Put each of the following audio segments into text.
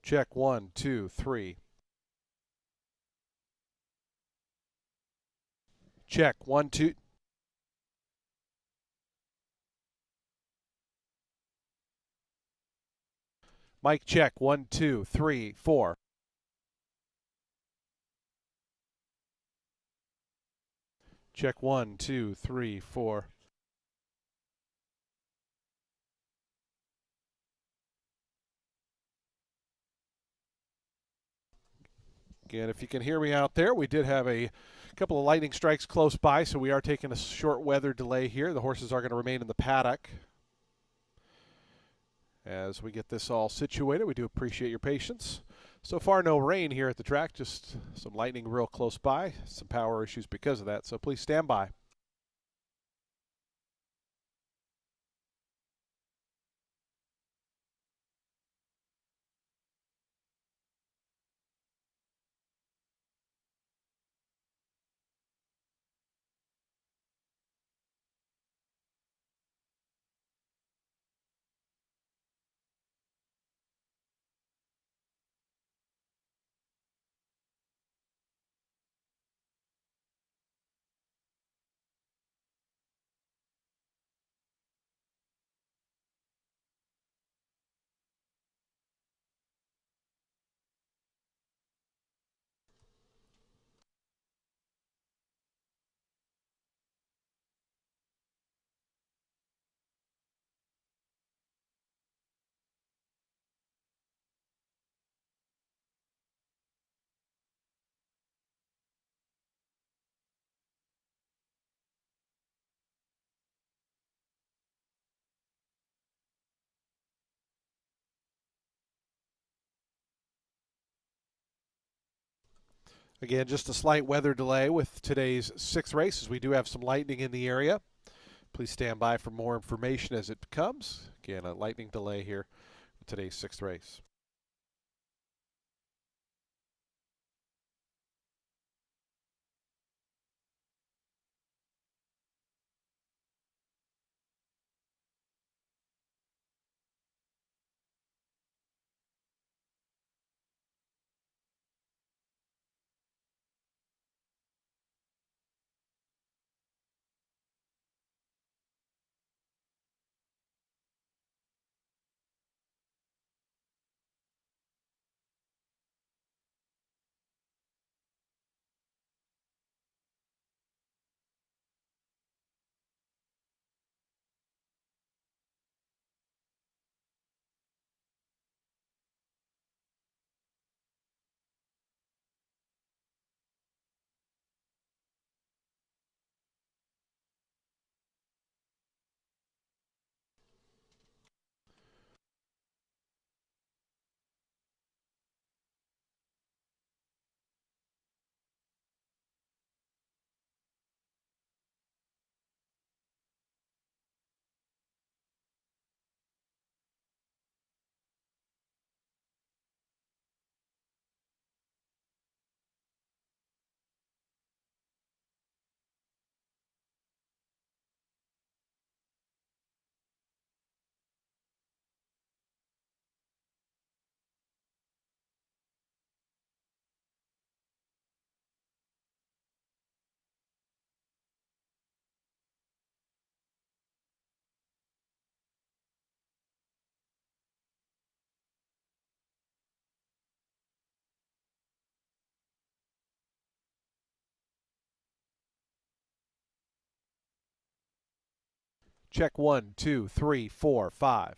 Check 1, 2, 3. Check 1, 2. Mic check 1, 2, 3, 4. Check 1, 2, 3, 4. Again, if you can hear me out there, we did have a couple of lightning strikes close by, so we are taking a short weather delay here. The horses are going to remain in the paddock as we get this all situated. We do appreciate your patience. So far, no rain here at the track, just some lightning real close by, some power issues because of that, so please stand by. Again, just a slight weather delay with today's sixth race as we do have some lightning in the area. Please stand by for more information as it comes. Again, a lightning delay here with today's sixth race. Check 1, 2, 3, 4, 5.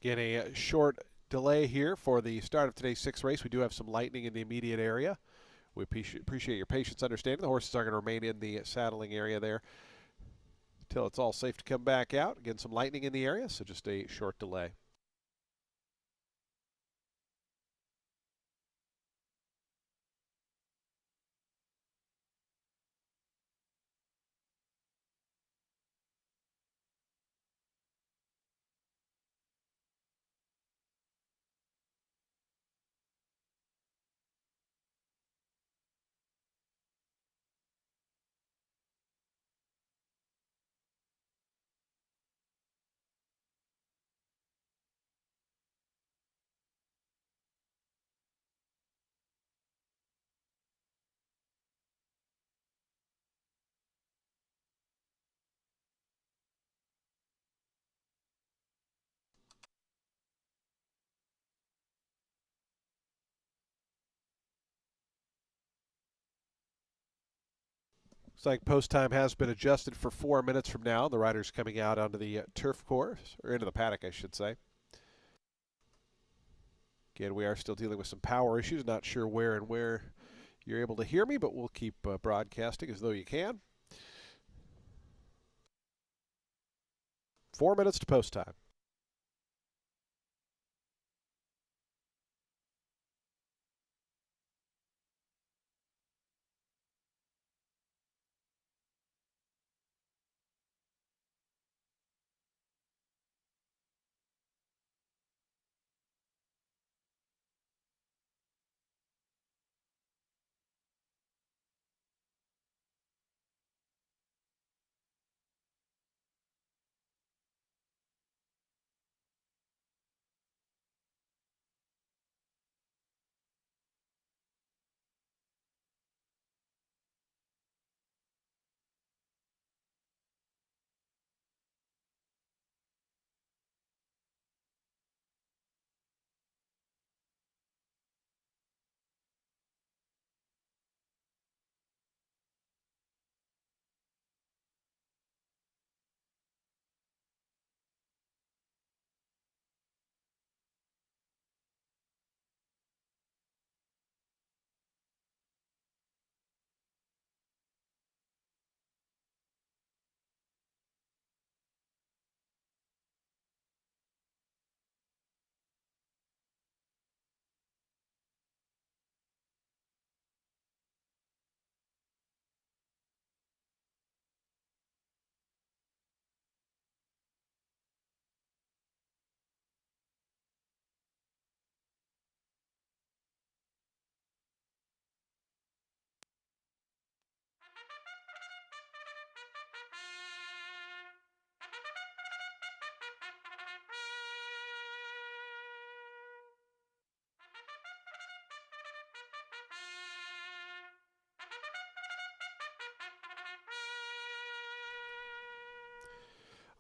Again, a short delay here for the start of today's sixth race. We do have some lightning in the immediate area. We appreciate your patience, understanding. The horses are going to remain in the saddling area there until it's all safe to come back out. Again, some lightning in the area, so just a short delay. Looks like post time has been adjusted for 4 minutes from now. The riders coming out onto the turf course, or into the paddock, I should say. Again, we are still dealing with some power issues. Not sure where you're able to hear me, but we'll keep broadcasting as though you can. 4 minutes to post time.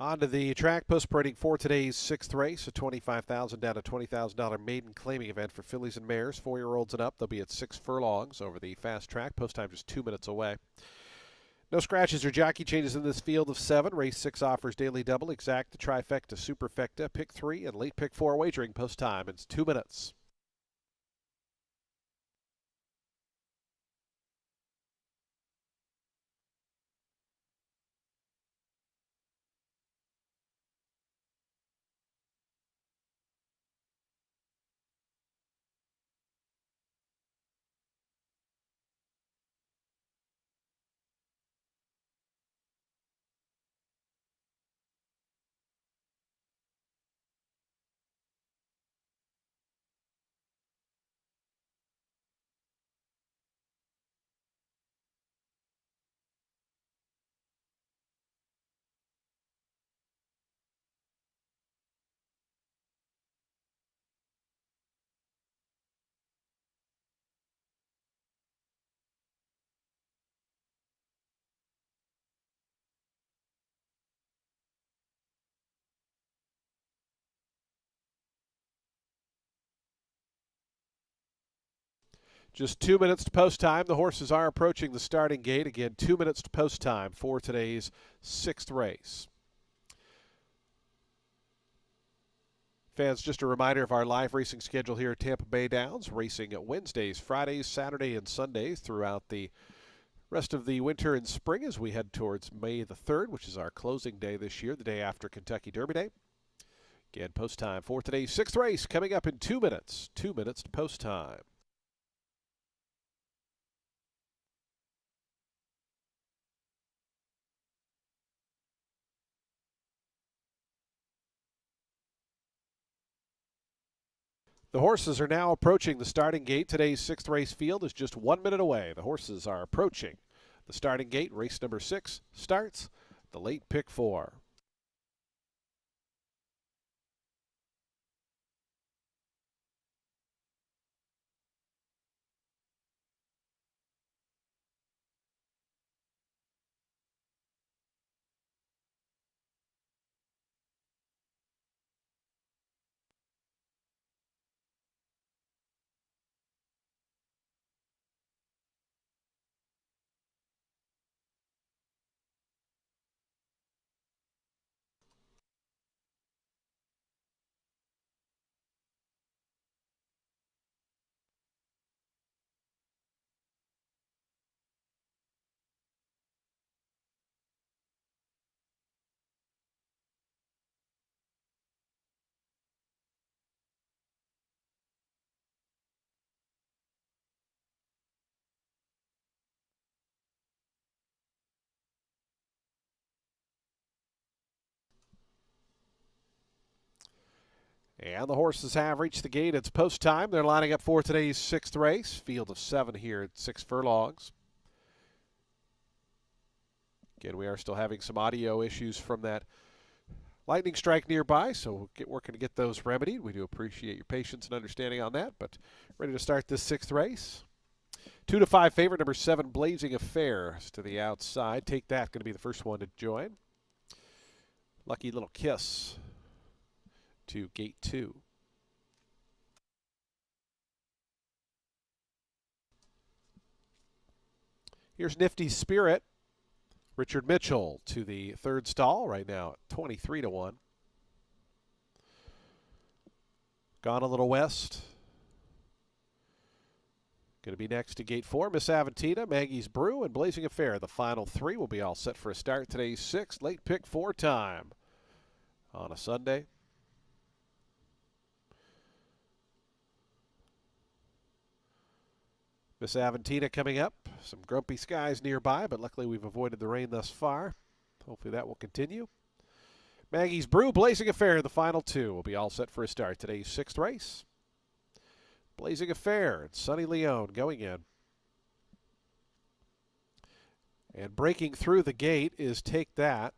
Onto the track, post parading for today's sixth race, a $25,000 down to $20,000 maiden claiming event for fillies and mares, 4-year-olds and up. They'll be at 6 furlongs over the fast track. Post time just 2 minutes away. No scratches or jockey changes in this field of 7. Race 6 offers daily double, exacta, trifecta, superfecta, pick 3, and late pick 4 wagering. Post time. It's 2 minutes. Just 2 minutes to post time. The horses are approaching the starting gate. Again, 2 minutes to post time for today's sixth race. Fans, just a reminder of our live racing schedule here at Tampa Bay Downs. Racing Wednesdays, Fridays, Saturday, and Sundays throughout the rest of the winter and spring as we head towards May the 3rd, which is our closing day this year, the day after Kentucky Derby Day. Again, post time for today's 6th race coming up in 2 minutes. 2 minutes to post time. The horses are now approaching the starting gate. Today's 6th race field is just 1 minute away. The horses are approaching the starting gate. Race number 6 starts the late pick 4. And the horses have reached the gate. It's post time. They're lining up for today's 6th race. Field of 7 here at 6 furlongs. Again, we are still having some audio issues from that lightning strike nearby, so we'll get working to get those remedied. We do appreciate your patience and understanding on that, but ready to start this 6th race. 2 to 5 favorite, number 7, Blazing Affair to the outside. Take That, going to be the first one to join. Lucky Little Kiss to gate 2. Here's Nifty Spirit. Richard Mitchell to the 3rd stall right now at 23 to 1. Gone a Little West. Going to be next to gate 4. Miss Aventina, Maggie's Brew, and Blazing Affair. The final 3 will be all set for a start. Today's 6th late pick 4 time on a Sunday. Miss Aventina coming up. Some grumpy skies nearby, but luckily we've avoided the rain thus far. Hopefully that will continue. Maggie's Brew, Blazing Affair, the final 2 will be all set for a start. Today's 6th race. Blazing Affair and Sonny Leone going in. And breaking through the gate is Take That.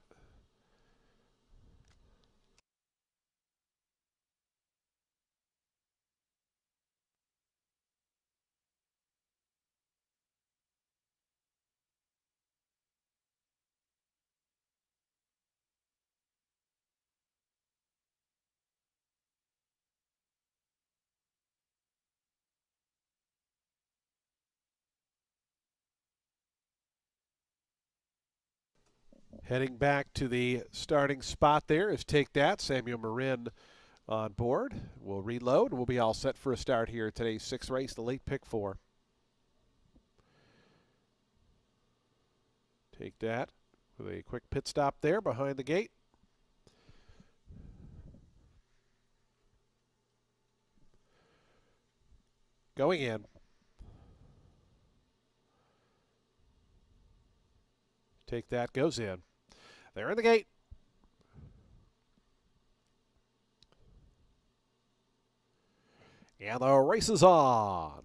Heading back to the starting spot there is Take That. Samuel Marin on board. We'll reload. We'll be all set for a start here at today's 6th race, the late pick 4. Take That with a quick pit stop there behind the gate. Going in. Take That goes in. They're in the gate. And the race is on.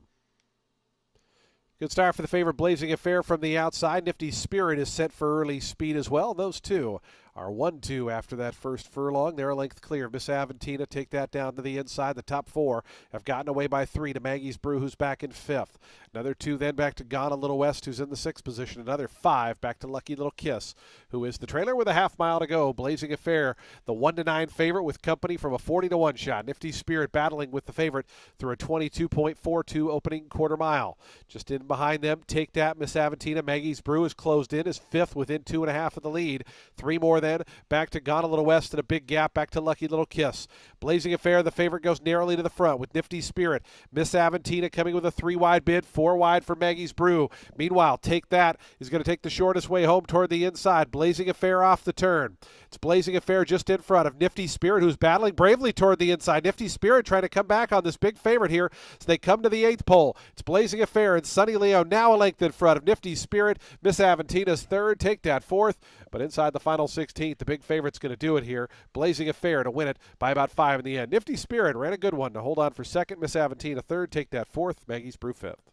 Good start for the favorite Blazing Affair from the outside. Nifty Spirit is set for early speed as well. Those two are 1-2 after that first furlong. They're a length clear. Miss Aventina, Take That down to the inside. The top 4 have gotten away by 3 to Maggie's Brew, who's back in 5th. Another 2 then back to Gone a Little West, who's in the 6th position. Another 5 back to Lucky Little Kiss, who is the trailer with a half mile to go. Blazing Affair, the 1-9 favorite with company from a 40-1 shot. Nifty Spirit battling with the favorite through a 22.42 opening quarter mile. Just in behind them, Take That, Miss Aventina, Maggie's Brew is closed in as 5th within 2.5 of the lead. 3 more then back to Gone a Little West and a big gap back to Lucky Little Kiss. Blazing Affair, the favorite, goes narrowly to the front with Nifty Spirit. Miss Aventina coming with a 3-wide bid, 4 wide for Maggie's Brew. Meanwhile, Take That is going to take the shortest way home toward the inside. Blazing Affair off the turn. It's Blazing Affair just in front of Nifty Spirit, who's battling bravely toward the inside. Nifty Spirit trying to come back on this big favorite here as they come to the 8th pole. It's Blazing Affair and Sunny Leo now a length in front of Nifty Spirit. Miss Aventina's third, Take That fourth. But inside the final 16th, the big favorite's going to do it here. Blazing Affair to win it by about 5 in the end. Nifty Spirit ran a good one to hold on for second. Miss Aventina third, Take That fourth, Maggie's Brew fifth.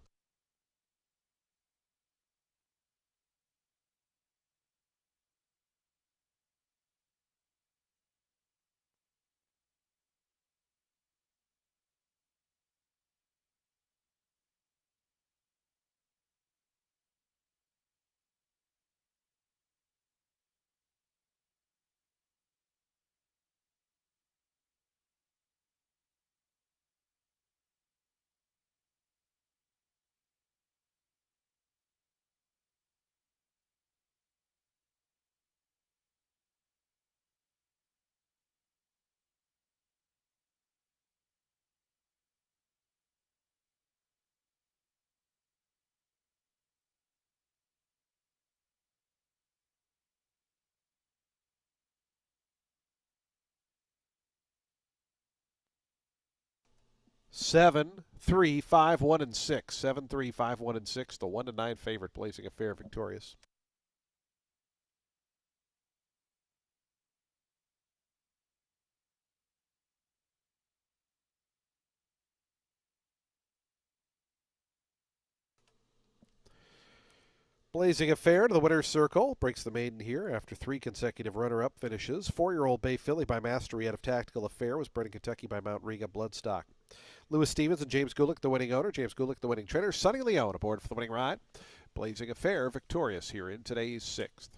Seven, three, five, 1, and 6. 7, 3, 5, 1, and 6. The 1 to 9 favorite, Blazing Affair, victorious. Blazing Affair to the winner's circle. Breaks the maiden here after 3 consecutive runner-up finishes. 4-year-old Bay Filly by Mastery out of Tactical Affair was bred in Kentucky by Mount Riga Bloodstock. Lewis Stevens and James Gulick, the winning owner. James Gulick, the winning trainer. Sonny Leone aboard for the winning ride. Blazing Affair victorious here in today's 6th.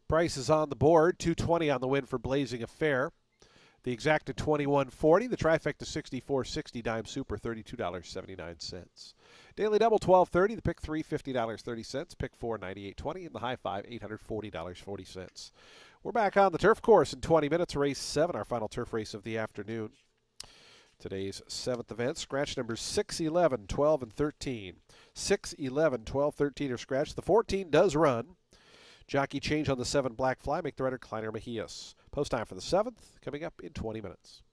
Price is on the board. 220 on the win for Blazing Affair. The exacta 21.40. The trifecta 64.60. Dime Super $32.79. Daily double 12.30. The pick 3 $50.30. Pick 4 98.20. And the high five $840.40. We're back on the turf course in 20 minutes. Race 7, our final turf race of the afternoon. Today's 7th event. Scratch numbers 6, 11, 12, and 13. 6, 11, 12, 13 are scratched. The 14 does run. Jockey change on the 7 Black Fly. Make the rider Kleiner Mejias. Post time for the 7th coming up in 20 minutes.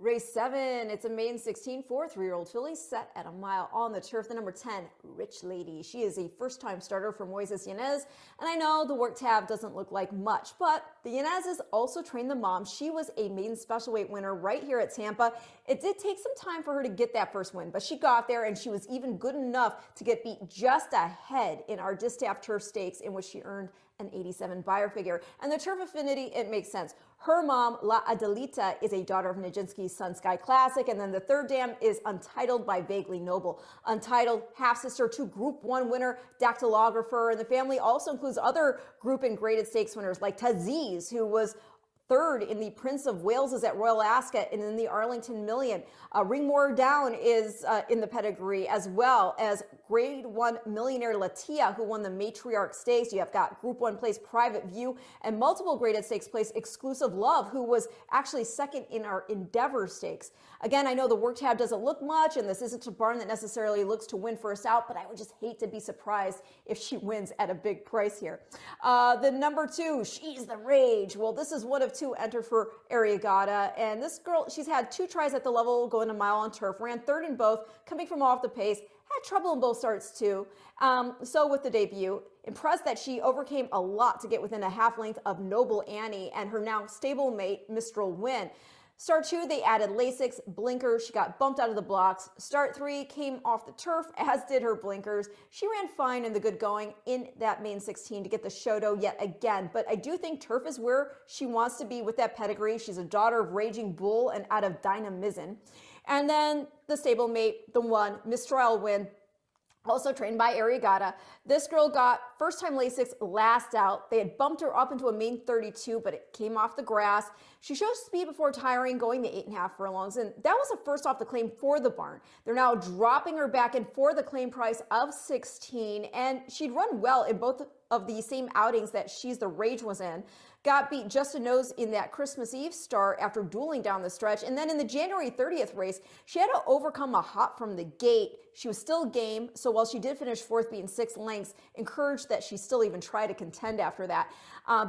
Race 7, it's a maiden 16 for 3-year-old filly set at a mile on the turf. The number 10, Rich Lady. She is a first-time starter for Moises Yanez, and I know the work tab doesn't look like much, but the Yanezes also trained the mom. She was a maiden special weight winner right here at Tampa. It did take some time for her to get that first win, but she got there, and she was even good enough to get beat just ahead in our Distaff Turf Stakes, in which she earned an 87 buyer figure. And the turf affinity, it makes sense. Her mom, La Adelita, is a daughter of Nijinsky's Sun Sky Classic. And then the third dam is Untitled by Vaguely Noble. Untitled, half-sister to Group 1 winner, Dactylographer. And the family also includes other group and graded stakes winners like Taziz, who was third in the Prince of Wales's at Royal Ascot and in the Arlington Million. Ringmore Down is in the pedigree, as well as Grade 1 millionaire Latia, who won the Matriarch Stakes. You have got Group 1 place Private View and multiple graded stakes place Exclusive Love, who was actually second in our Endeavor Stakes. Again, I know the work tab doesn't look much, and this isn't a barn that necessarily looks to win first out, but I would just hate to be surprised if she wins at a big price here. The number 2, She's the Rage. Well, this is one of 2 enter for Ariagata, and this girl, she's had 2 tries at the level going a mile on turf, ran third in both, coming from off the pace, had trouble in both starts too. So with the debut, impressed that she overcame a lot to get within a half length of Noble Annie and her now stablemate Mistral Win. Start 2, they added Lasix, blinkers. She got bumped out of the blocks. Start 3 came off the turf, as did her blinkers. She ran fine in the good going in that main 16 to get the Shoto yet again. But I do think turf is where she wants to be with that pedigree. She's a daughter of Raging Bull and out of Dynamism. And then the stablemate, the one, Mistral Win, also trained by Ariagata. This girl got first-time Lasix last out. They had bumped her up into a main 32, but it came off the grass. She showed speed before tiring, going the 8.5 furlongs, and that was a first off the claim for the barn. They're now dropping her back in for the claim price of 16, and she'd run well in both of the same outings that She's the Rage was in. Got beat just a nose in that Christmas Eve start after dueling down the stretch. And then in the January 30th race, she had to overcome a hop from the gate. She was still game, so while she did finish 4th beating 6 lengths, encouraged that she still even try to contend after that.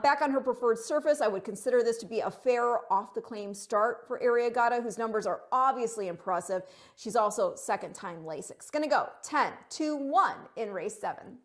Back on her preferred surface, I would consider this to be a fair off-the-claim start for Ariagata, whose numbers are obviously impressive. She's also second-time Lasix. Gonna go 10-2-1 in race 7.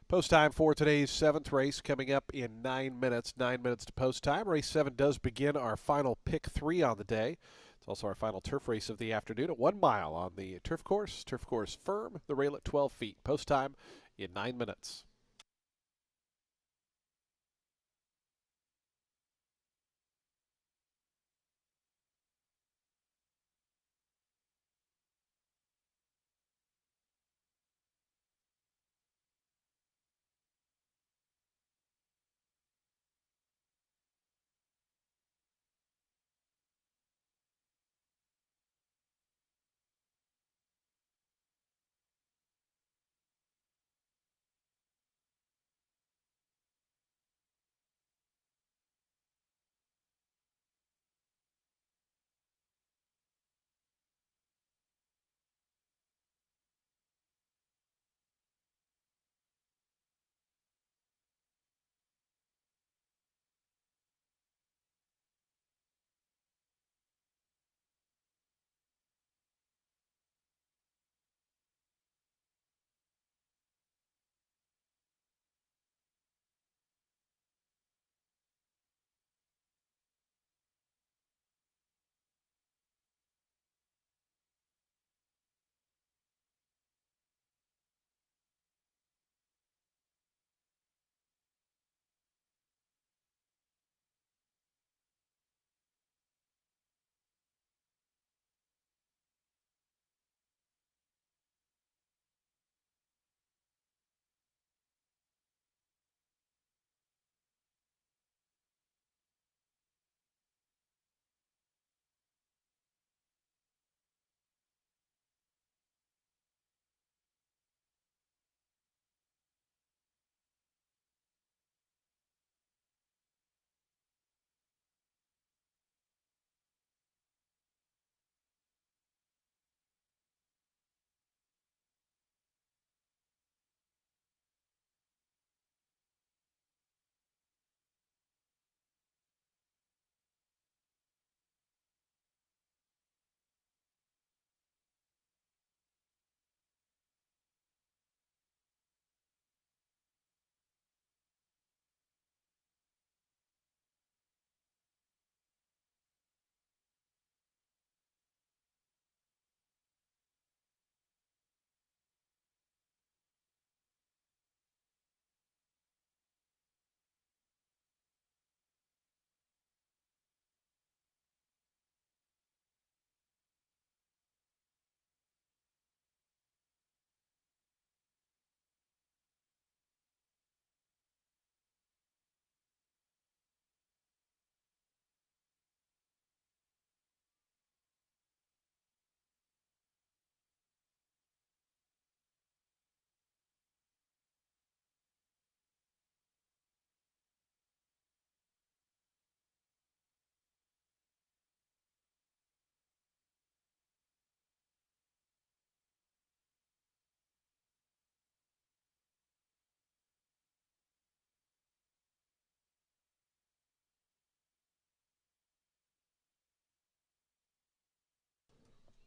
Post time for today's seventh race coming up in 9 minutes. 9 minutes to post time. Race 7 does begin our final pick 3 on the day. It's also our final turf race of the afternoon at 1 mile on the turf course. Turf course firm, the rail at 12 feet. Post time in 9 minutes.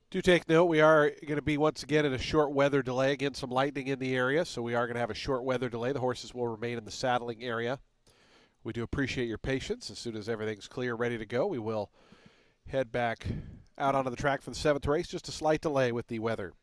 Do take note, we are going to be once again in a short weather delay. Again, some lightning in the area, so we are going to have a short weather delay. The horses will remain in the saddling area. We do appreciate your patience. As soon as everything's clear, ready to go, we will head back out onto the track for the seventh race. Just a slight delay with the weather.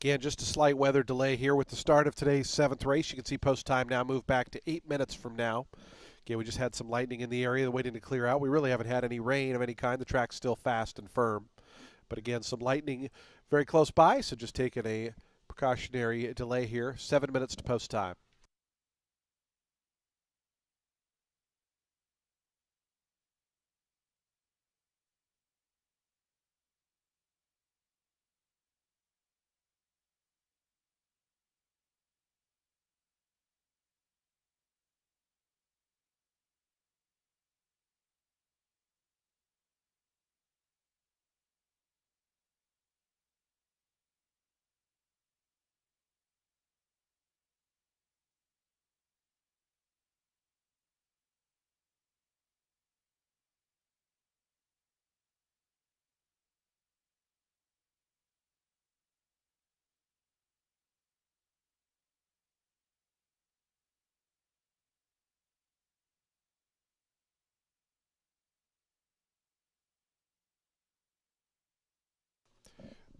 Again, just a slight weather delay here with the start of today's seventh race. You can see post time now move back to 8 minutes from now. Again, we just had some lightning in the area waiting to clear out. We really haven't had any rain of any kind. The track's still fast and firm. But again, some lightning very close by, so just taking a precautionary delay here. 7 minutes to post time.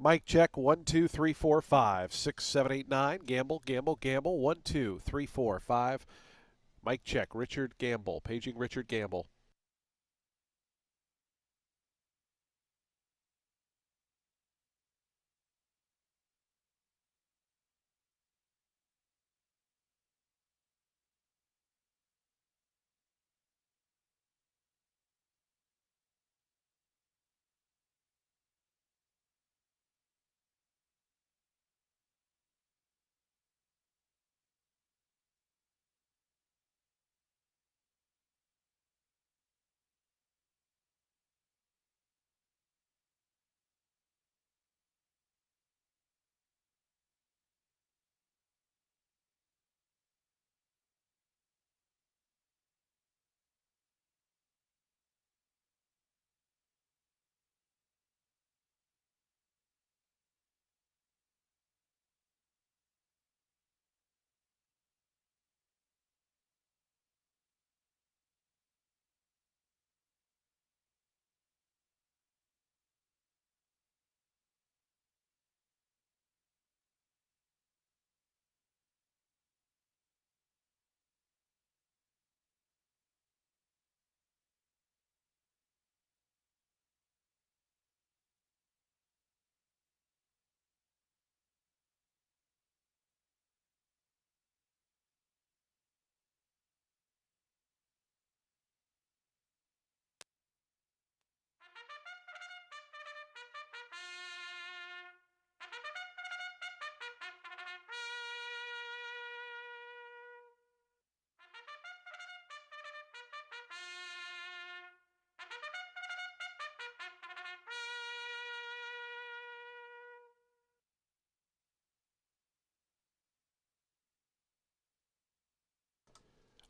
Mic check 1, 2, 3, 4, 5, 6, 7, 8, 9. Gamble, gamble, gamble. 1, 2, 3, 4, 5. Mic check. Richard Gamble. Paging Richard Gamble.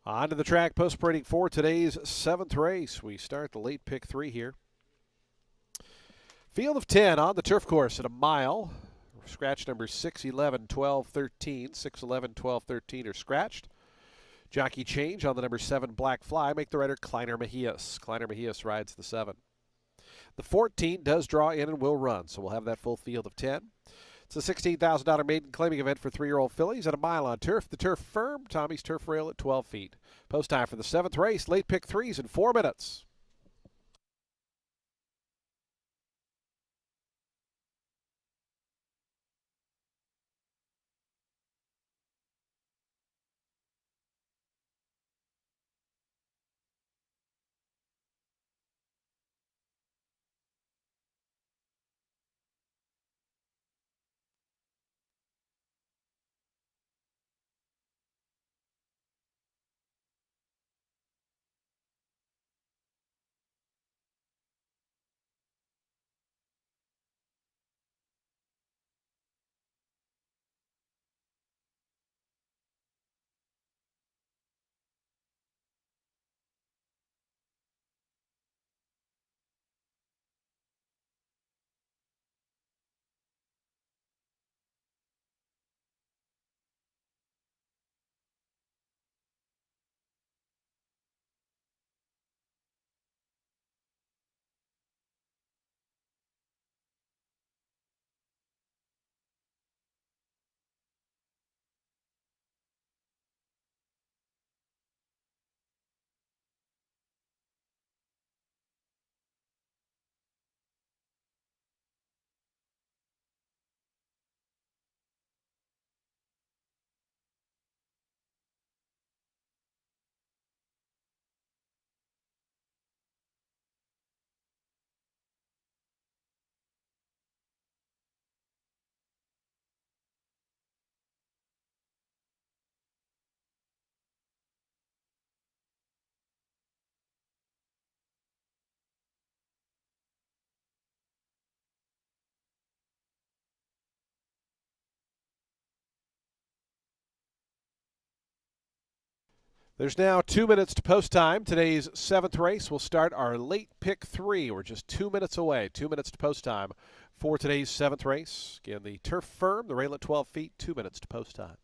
Onto the track, post parading for today's seventh race. We start the late pick 3 here. Field of 10 on the turf course at a mile. Scratch number 6, 11, 12, 13. 6, 11, 12, 13 are scratched. Jockey change on the number 7 Black Fly. Make the rider Kleiner Mejias. Kleiner Mejias rides the 7. The 14 does draw in and will run, so we'll have that full field of 10. It's a $16,000 maiden claiming event for 3-year-old fillies at a mile on turf. The turf firm, Tommy's turf rail at 12 feet. Post time for the 7th race, late pick 3s in 4 minutes. There's now 2 minutes to post time. Today's 7th race will start our late pick 3. We're just 2 minutes away. 2 minutes to post time for today's 7th race. Again, the turf firm, the rail at 12 feet, 2 minutes to post time.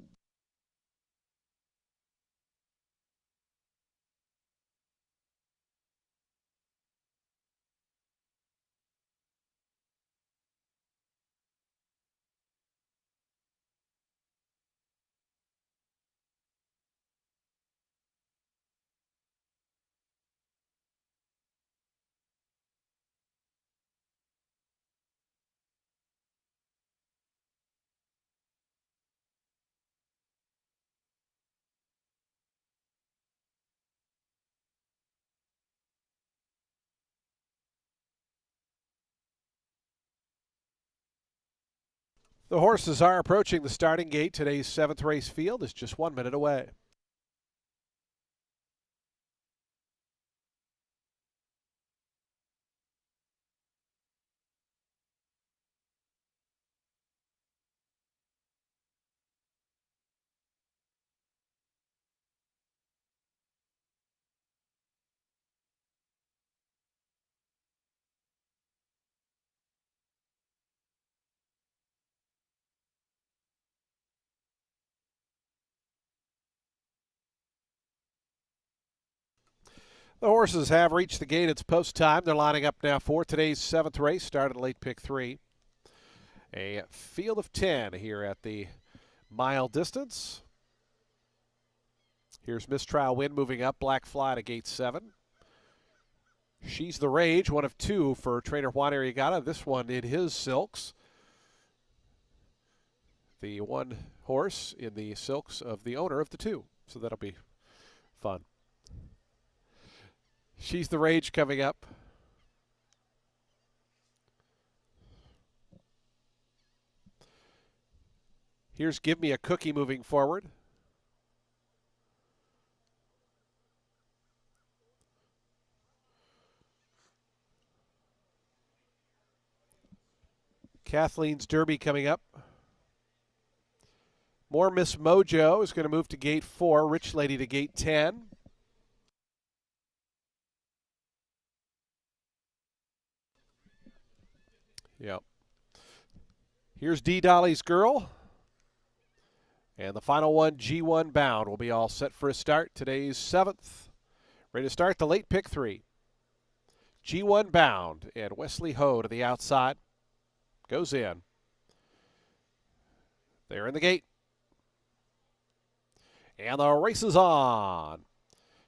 The horses are approaching the starting gate. Today's 7th race field is just 1 minute away. The horses have reached the gate. It's post time. They're lining up now for today's 7th race. Started late pick 3. A field of 10 here at the mile distance. Here's Mistrial Wind moving up. Black Fly to gate 7. She's the Rage, one of 2 for trainer Juan Arriagada. This one in his silks. The one horse in the silks of the owner of the 2. So that'll be fun. She's the Rage coming up. Here's Give Me a Cookie moving forward. Kathleen's Derby coming up. More Miss Mojo is going to move to gate 4. Rich Lady to gate 10. Yep. Here's D. Dolly's Girl. And the final one, G1 Bound, will be all set for a start. Today's 7th. Ready to start the late pick 3. G1 Bound and Wesley Ho to the outside. Goes in. They're in the gate. And the race is on.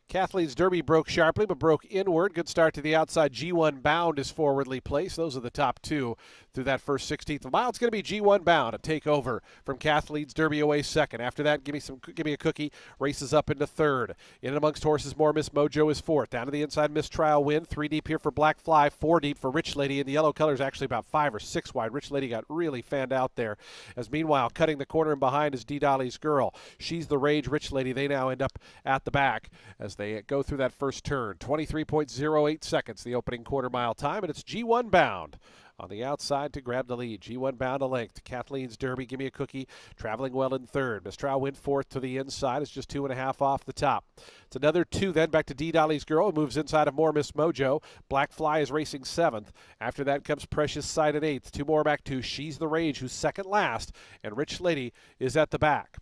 Kathleen's Derby broke sharply, but broke inward. Good start to the outside. G1 Bound is forwardly placed. Those are the top 2 through that first 16th of a mile. It's going to be G1 Bound, a takeover from Kathleen's Derby away second. After that, give me a cookie. Races up into third. In amongst horses, more Miss Mojo is fourth. Down to the inside, Mistrial Wind. 3 deep here for Black Fly. 4 deep for Rich Lady. And the yellow color is actually about 5 or 6 wide. Rich Lady got really fanned out there. As meanwhile, cutting the corner and behind is D. Dolly's Girl. She's the Rage. Rich Lady. They now end up at the back as they go through that first turn. 23.08 seconds, the opening quarter mile time, and it's G1 Bound on the outside to grab the lead. G1 Bound a length. Kathleen's Derby, Give Me a Cookie, traveling well in third. Mistrial went fourth to the inside. It's just 2.5 off the top. It's another 2 then back to D. Dolly's Girl. It moves inside of more Miss Mojo. Black Fly is racing 7th. After that comes Precious Sight at 8th. 2 more back to She's the Rage, who's second last, and Rich Lady is at the back.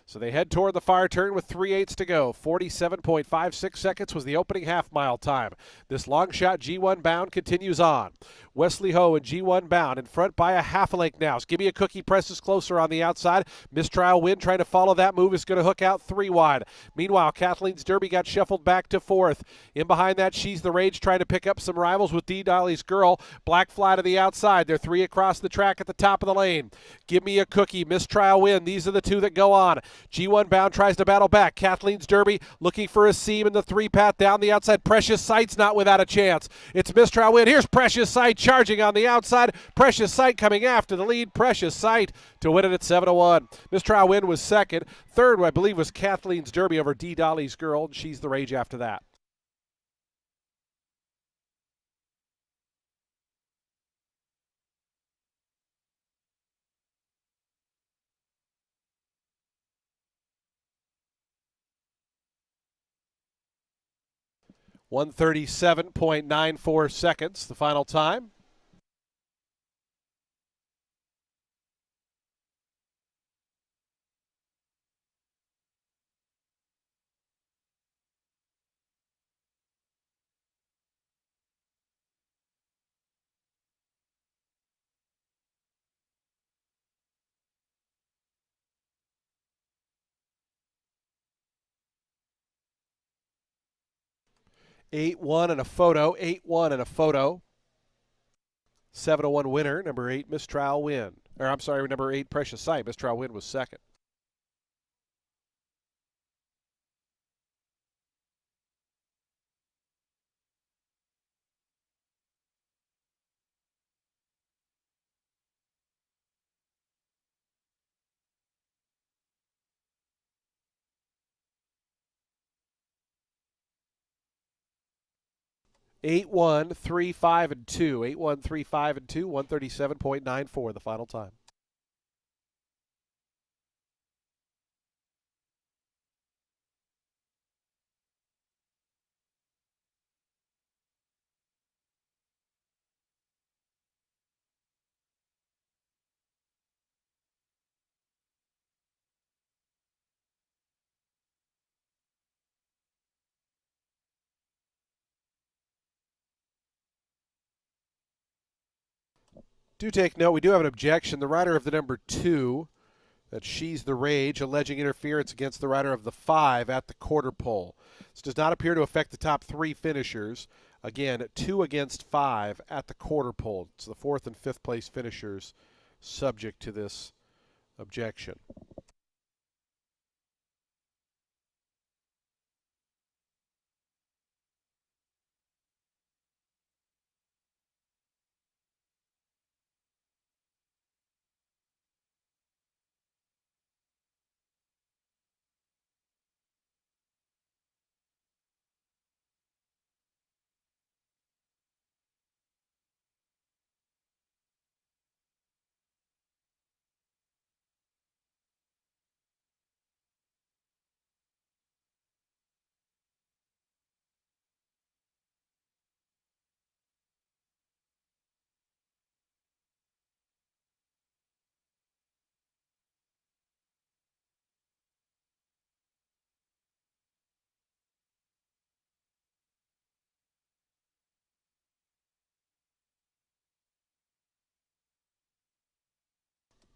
So they head toward the far turn with 3/8 to go. 47.56 seconds was the opening half-mile time. This long shot G1 Bound continues on. Wesley Ho and G1 Bound in front by a half a length now. Give Me a Cookie presses closer on the outside. Mistrial Wind trying to follow that move is going to hook out 3 wide. Meanwhile, Kathleen's Derby got shuffled back to 4th. In behind that, She's the Rage trying to pick up some rivals with D. Dolly's Girl. Black Fly to the outside. They're 3 across the track at the top of the lane. Give Me a Cookie, Mistrial Wind. These are the 2 that go on. G1 Bound tries to battle back. Kathleen's Derby looking for a seam in the 3-path down the outside. Precious Sight's not without a chance. It's Mistrial Wind. Here's Precious Sight charging on the outside. Precious Sight coming after the lead. Precious Sight to win it at 7-1. Mistrial Wind was second. Third, I believe, was Kathleen's Derby over D. Dolly's Girl. And She's the Rage after that. 137.94 seconds, the final time. Eight one and a photo. 8-1 and a photo. 701 winner. Number 8 Mistrial Win. Or I'm sorry, number 8 Precious Sight. Mistrial Win was second. 8-1, 3-5 and 2. 8-1, 3-5 and 2. 137.94 the final time. Do take note, we do have an objection. The rider of the number 2, that She's the Rage, alleging interference against the rider of the 5 at the quarter pole. This does not appear to affect the top 3 finishers. Again, 2 against 5 at the quarter pole. It's the 4th and 5th place finishers subject to this objection.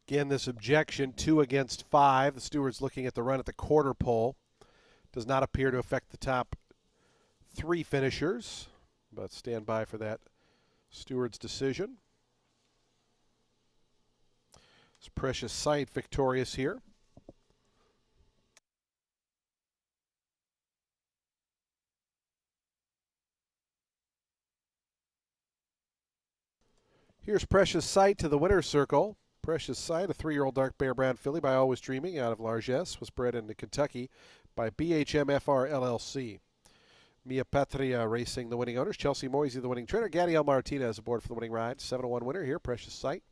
Again, this objection, 2 against 5. The steward's looking at the run at the quarter pole. Does not appear to affect the top 3 finishers, but stand by for that steward's decision. It's Precious Sight victorious here. Here's Precious Sight to the winner's circle. Precious Sight, a 3-year-old dark bear brown filly by Always Dreaming out of Largesse, was bred into Kentucky by BHMFR LLC. Mia Patria racing the winning owners. Chelsea Moisey the winning trainer. Gadiel Martinez aboard for the winning ride. 7-1 winner here, Precious Sight.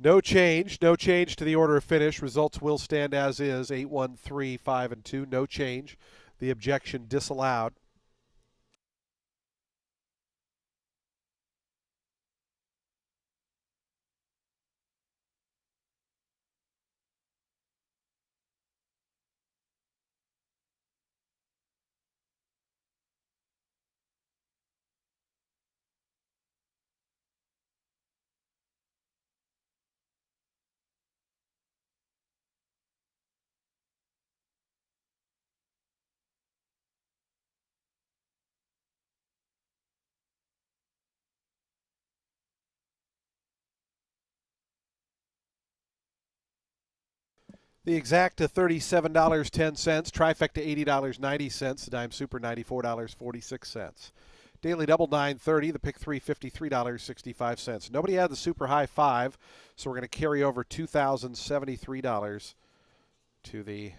No change. No change to the order of finish. Results will stand as is 8 1 3 5 and 2. No change. The objection disallowed. The exacta $37.10. Trifecta $80.90. The dime super $94.46. Daily double 930. The pick three $53.65. Nobody had the super high five, so we're going to carry over $2,073 to the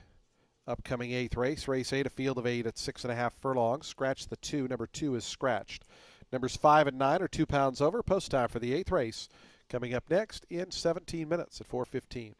upcoming eighth race. Race 8, a field of 8 at 6.5 furlongs. Scratch the 2. Number 2 is scratched. Numbers 5 and 9 are 2 pounds over. Post time for the eighth race coming up next in 17 minutes at 4:15.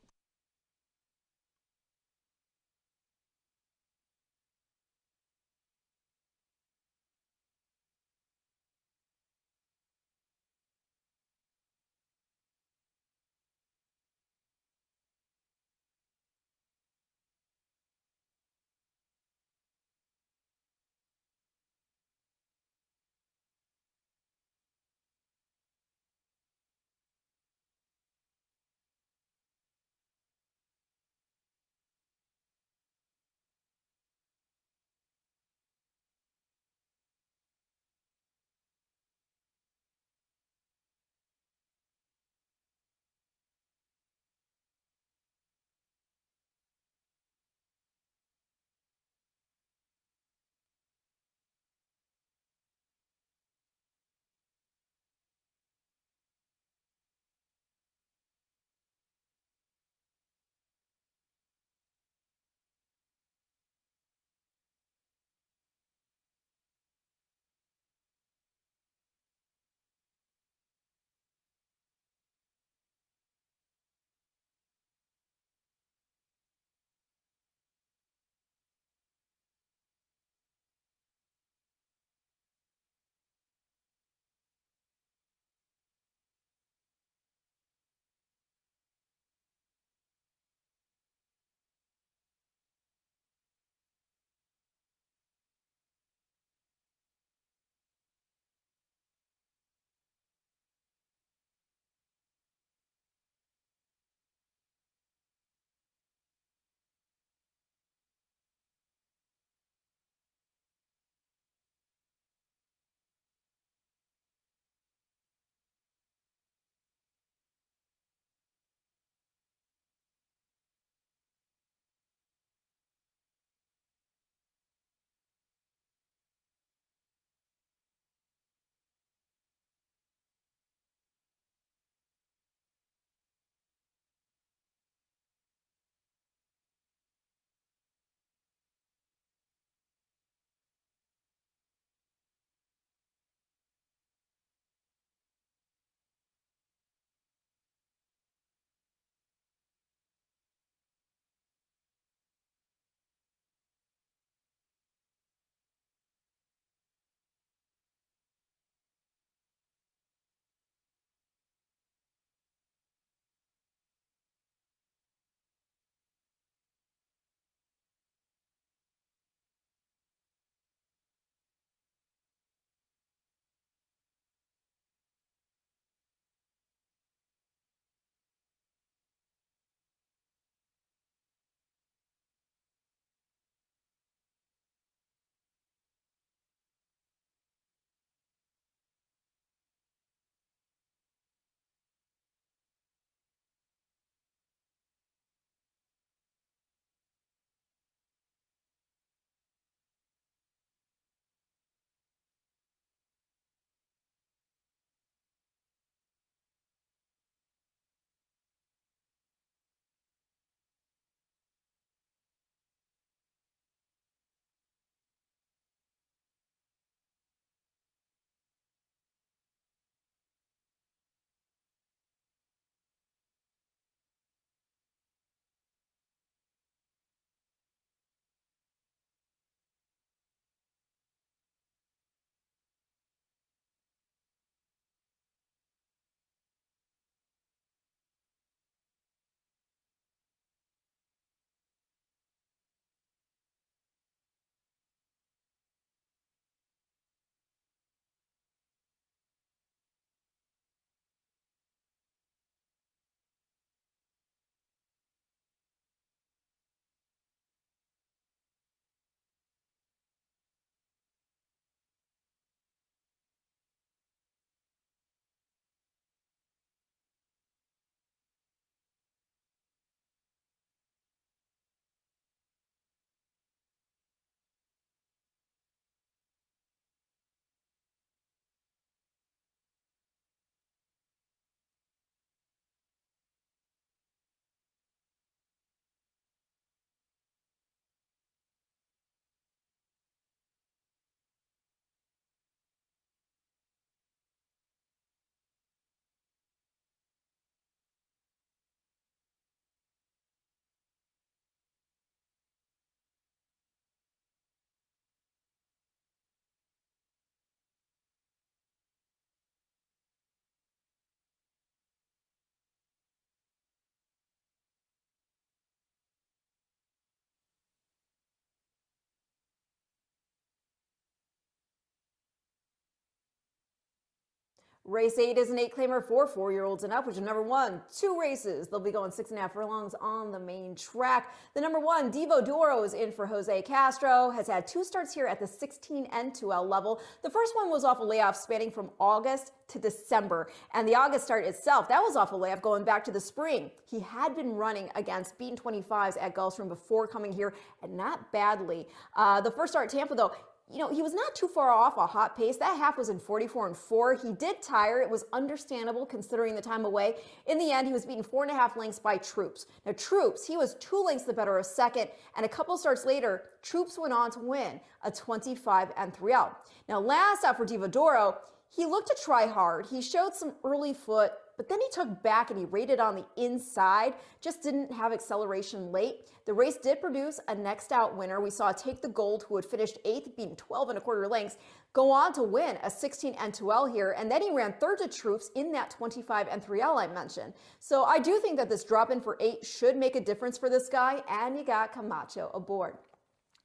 Race 8 is an 8-claimer for 4-year-olds and up, which is number 1. 2 races. They'll be going 6.5 furlongs on the main track. The number 1, Divo Doro, is in for Jose Castro. Has had 2 starts here at the 16 N2L level. The first one was off a layoff spanning from August to December. And the August start itself, that was off a layoff going back to the spring. He had been running against beaten 25s at Gulfstream before coming here, and not badly. The first start at Tampa, though, he was not too far off a hot pace. That half was in 44-4. He did tire. It was understandable considering the time away. In the end, he was beaten 4.5 lengths by Troops. Now, Troops, he was 2 lengths the better of second, and a couple starts later, Troops went on to win a 25 3L. Now, last out for Divadoro, he looked to try hard. He showed some early foot, but then he took back and he rated on the inside, just didn't have acceleration late. The race did produce a next out winner. We saw Take the Gold, who had finished 8th, beaten 12.25 lengths, go on to win a 16 N2L here, and then he ran third to Troops in that 25 N3L I mentioned. So I do think that this drop in for 8 should make a difference for this guy, and you got Camacho aboard.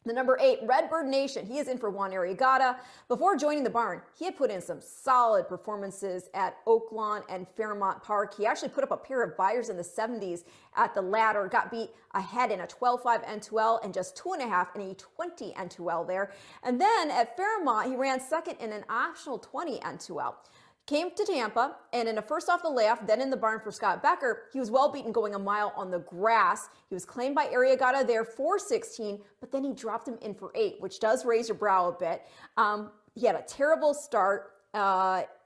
The number 8, Redbird Nation, he is in for Juan Arriagada. Before joining the barn, he had put in some solid performances at Oaklawn and Fairmont Park. He actually put up a pair of buyers in the 70s at the ladder, got beat ahead in a 12.5 N2L and just 2.5 in a 20 N2L there. And then at Fairmont, he ran second in an optional 20 N2L. Came to Tampa, and in a first off the layoff, then in the barn for Scott Becker, he was well beaten going a mile on the grass. He was claimed by Arriagada there for 16, but then he dropped him in for 8, which does raise your brow a bit. He had a terrible start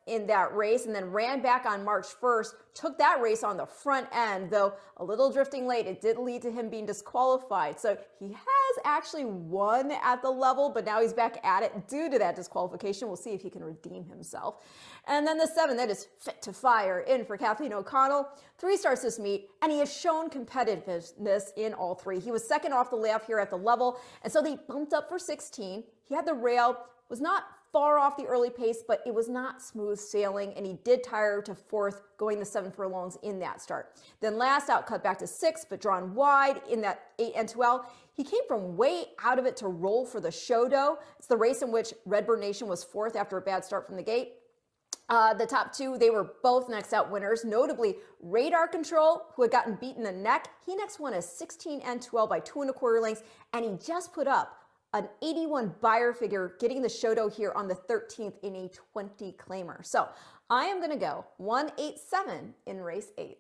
in that race and then ran back on March 1st, took that race on the front end, though a little drifting late. It did lead to him being disqualified. So he has actually won at the level, but now he's back at it due to that disqualification. We'll see if he can redeem himself. And then the 7, that is Fit to Fire, in for Kathleen O'Connell. 3 starts this meet, and he has shown competitiveness in all 3. He was second off the layoff here at the level, and so they bumped up for 16. He had the rail, was not far off the early pace, but it was not smooth sailing, and he did tire to 4th, going the 7 furlongs in that start. Then last out, cut back to 6th, but drawn wide in that 8 N2L. He came from way out of it to roll for the Shodo. It's the race in which Redbird Nation was 4th after a bad start from the gate. The top 2, they were both next out winners, notably Radar Control, who had gotten beaten in the neck. He next won a 16 N2L by 2.25 lengths, and he just put up an 81 buyer figure, getting the Shodo here on the 13th in a 20 claimer. So I am going to go 187 in race 8.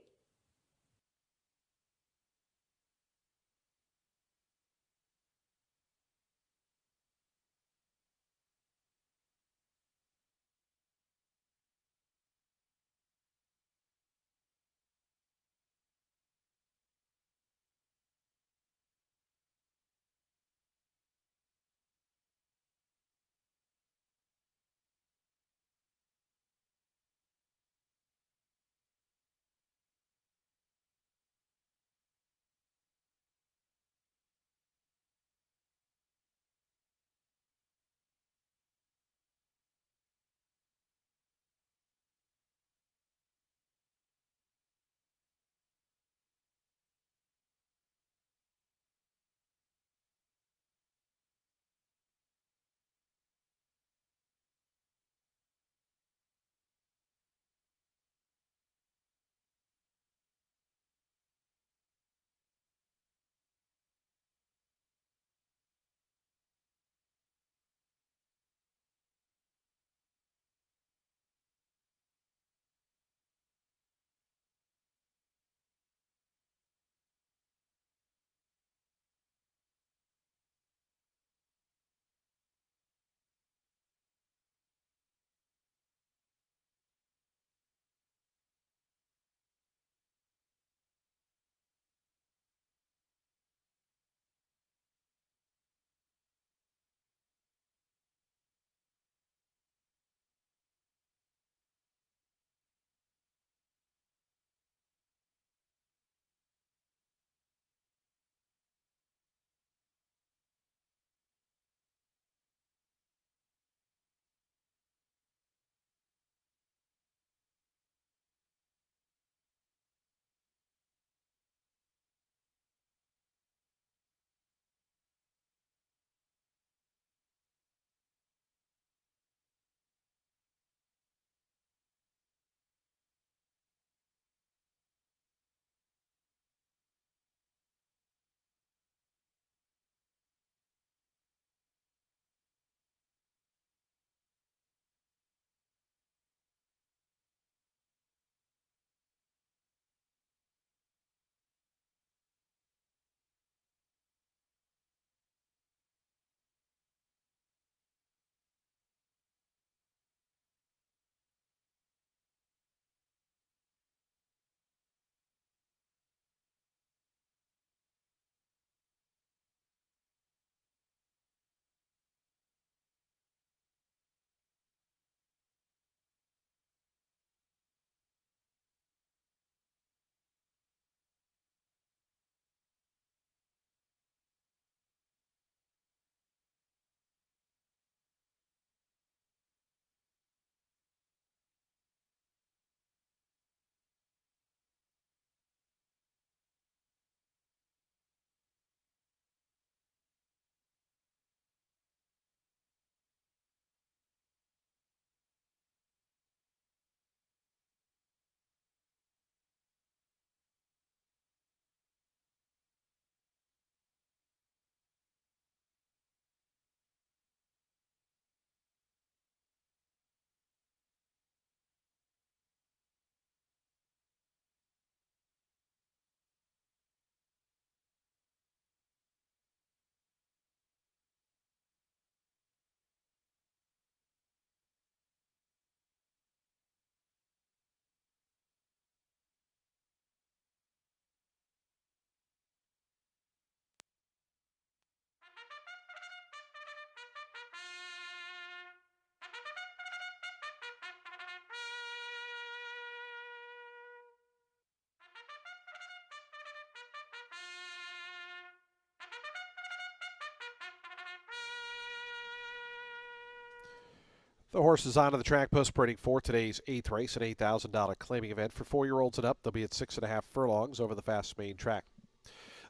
The horse is onto the track post parading for today's 8th race, an $8,000 claiming event for 4-year-olds and up. They'll be at 6.5 furlongs over the fast main track.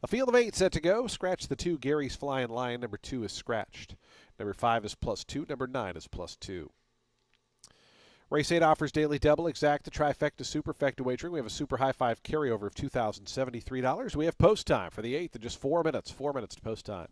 A field of 8 set to go. Scratch the 2. Gary's Flying Lion. Number 2 is scratched. Number 5 is +2. Number 9 is +2. Race 8 offers daily double, exacta, trifecta, superfecta wagering. We have a super high five carryover of $2,073. We have post time for the 8th in just 4 minutes. 4 minutes to post time.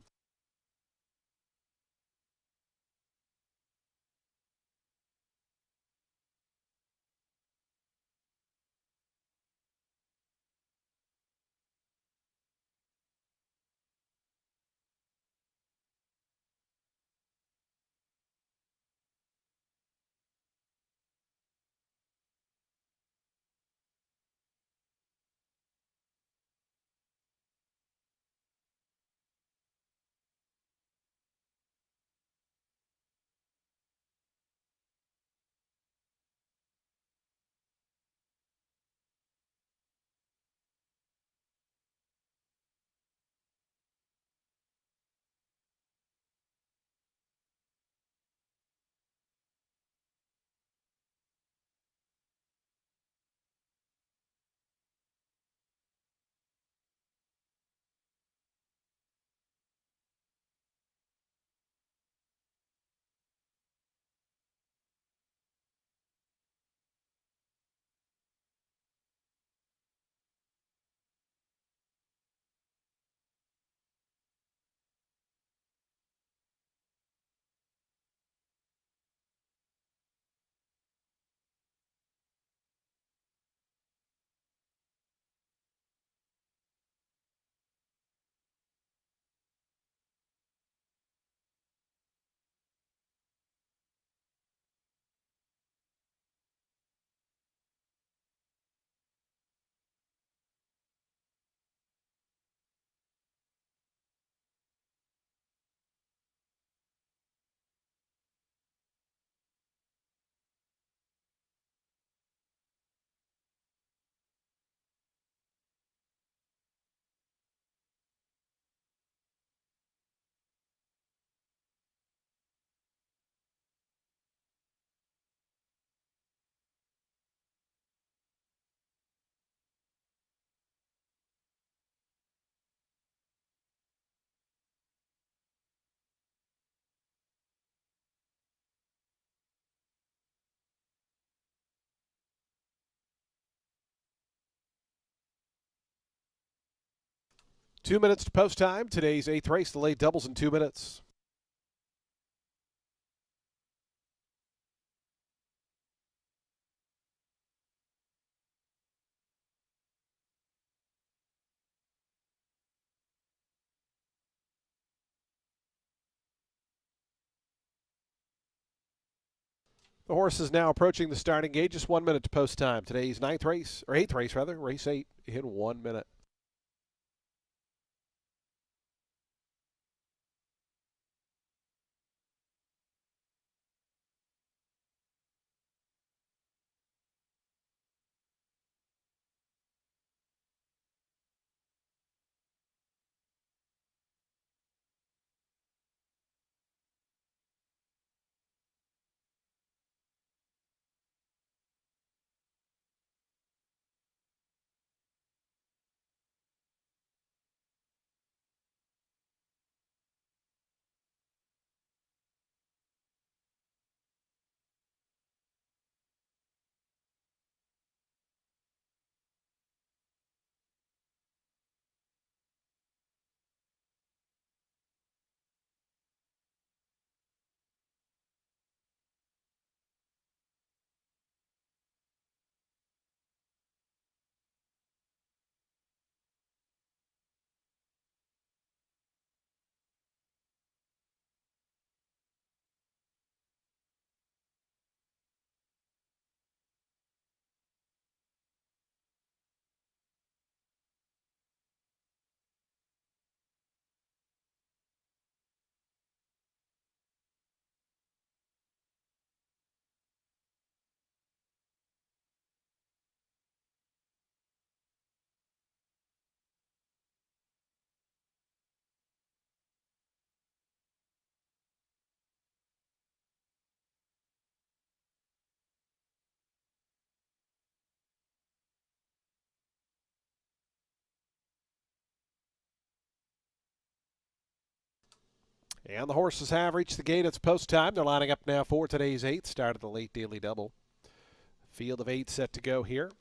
Two minutes to post time. Today's 8th race, the late doubles in 2 minutes. The horse is now approaching the starting gate. Just 1 minute to post time. Today's 9th race, or 8th race rather, race 8 in 1 minute. And the horses have reached the gate. It's post time. They're lining up now for today's 8th, start of the late daily double. Field of 8 set to go here.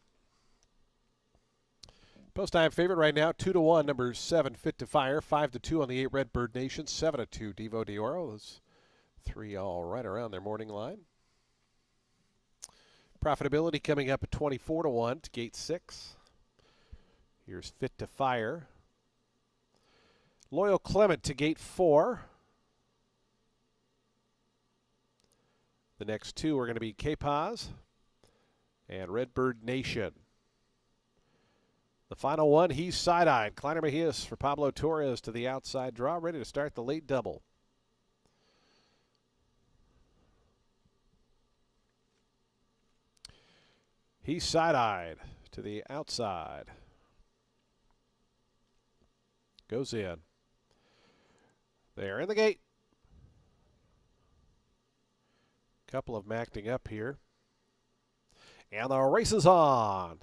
Post time favorite right now, 2-1, number 7, Fit to Fire. 5-2 on the 8, Redbird Nation. 7-2, Devo D'Oro. Those three all right around their morning line. Profitability coming up at 24-1 to gate 6. Here's Fit to Fire. Loyal Clement to gate 4. The next two are going to be K-Paz and Redbird Nation. The final one, he's side-eyed. Kleiner Mejias for Pablo Torres to the outside draw, ready to start the late double. He's side-eyed to the outside. Goes in. They're in the gate. Couple of them acting up here. And the race is on.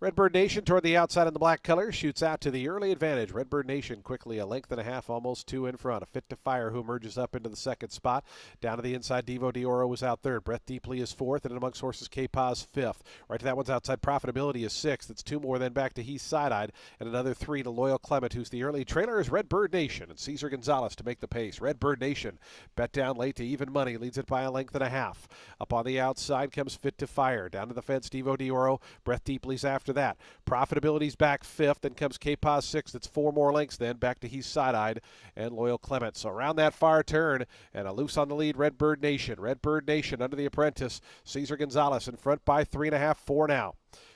Redbird Nation toward the outside in the black color, shoots out to the early advantage. Redbird Nation quickly a length and a half, almost 2 in front. A Fit to Fire who emerges up into the second spot. Down to the inside, Devo D'Oro was out third. Breath Deeply is fourth, and in amongst horses, K-Paz fifth. Right to that one's outside, Profitability is sixth. It's 2 more, then back to He's Side-Eyed, and another 3 to Loyal Clement, who's the early trailer is Redbird Nation, and Cesar Gonzalez to make the pace. Redbird Nation bet down late to even money, leads it by a length and a half. Up on the outside comes Fit to Fire. Down to the fence, Devo D'Oro. Breath Deeply's after that. Profitability's back fifth, then comes K-Paz sixth. It's 4 more lengths, then back to He's Side-Eyed and Loyal Clement. So around that far turn, and a loose on the lead, Redbird Nation. Redbird Nation under the apprentice, Cesar Gonzalez in front by 3.5, 4 now.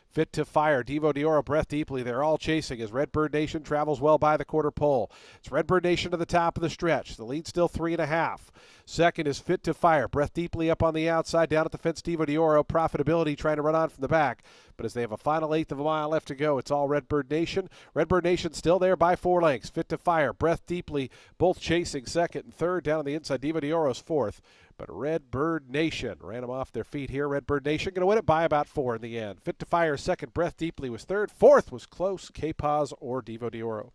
Fit to Fire, Devo D'Oro, Breath Deeply. They're all chasing as Redbird Nation travels well by the quarter pole. It's Redbird Nation to the top of the stretch. The lead still 3.5. Second is Fit to Fire. Breath Deeply up on the outside. Down at the fence, Devo D'Oro. Profitability trying to run on from the back. But as they have a final 1/8 of a mile left to go, it's all Redbird Nation. Redbird Nation still there by 4 lengths. Fit to Fire, Breath Deeply, both chasing second and third. Down on the inside, Devo D'Oro's fourth. But Redbird Nation ran them off their feet here. Redbird Nation going to win it by about 4 in the end. Fit to Fire second. Breath Deeply was third. Fourth was close. K-Paz or Devo D'Oro.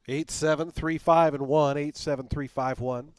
Eight, 7, 3, 5, and 1. 8, 7, 3, 5, 1.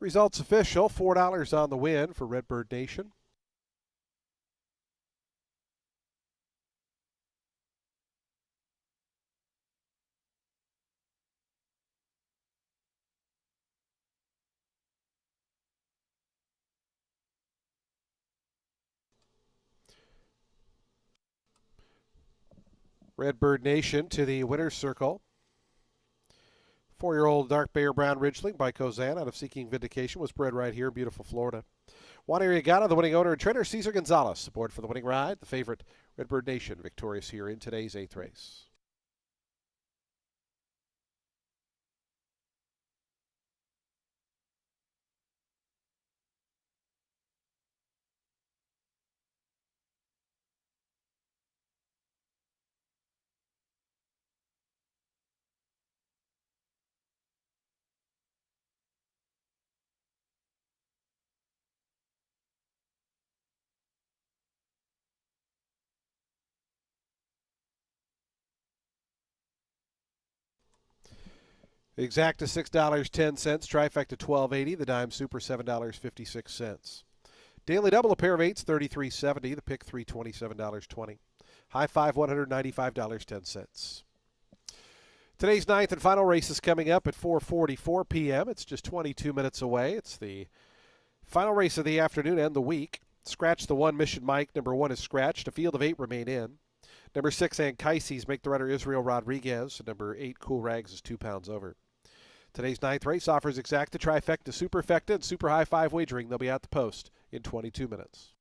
Results official, $4 on the win for Redbird Nation. Redbird Nation to the winner's circle. 4-year-old dark Bear Brown Ridgeling by Kozan out of Seeking Vindication was bred right here in beautiful Florida. Juan Arriagada, the winning owner and trainer, Cesar Gonzalez, aboard for the winning ride. The favorite, Redbird Nation, victorious here in today's 8th race. Exacta $6.10, trifecta $12.80, the dime super $7.56. Daily double, a pair of eights $33.70, the pick three $27.20. High five $195.10. Today's ninth and final race is coming up at 4:44 p.m. It's just 22 minutes away. It's the final race of the afternoon and the week. Scratch the one, Mission Mike. Number 1 is scratched. A field of 8 remain in. Number 6, Anchises, make the runner Israel Rodriguez. And number 8, Cool Rags, is 2 pounds over. Today's ninth race offers exacta, trifecta, superfecta, and super high five wagering. They'll be at the post in 22 minutes.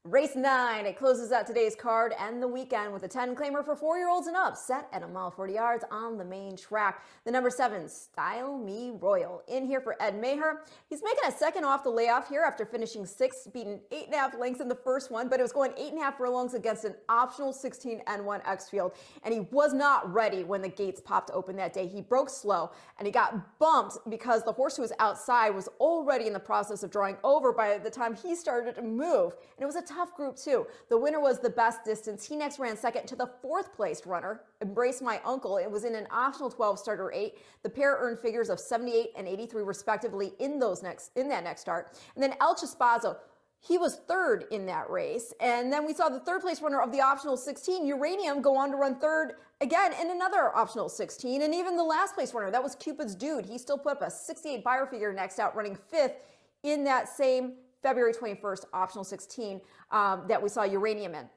Race 9, it closes out today's card and the weekend with a 10 claimer for 4-year-olds and up, set at 1 mile 40 yards on the main track. The number 7, Style Me Royal, in here for Ed Maher. He's making a second off the layoff here after finishing 6th, beating 8.5 lengths in the first one, but it was going 8.5 furlongs against an optional 16 N1X field, and he was not ready when the gates popped open that day. He broke slow, and he got bumped because the horse who was outside was already in the process of drawing over by the time he started to move, and it was a tough group too. The winner was the best distance. He next ran second to the 4th placed runner, Embrace My Uncle. It was in an optional 12 starter 8. The pair earned figures of 78 and 83 respectively in that next start. And then El Chispazo, he was 3rd in that race. And then we saw the 3rd place runner of the optional 16, Uranium, go on to run 3rd again in another optional 16. And even the last place runner, that was Cupid's Dude, he still put up a 68 buyer figure next out, running 5th in that same February 21st optional 16 that we saw Uranium in.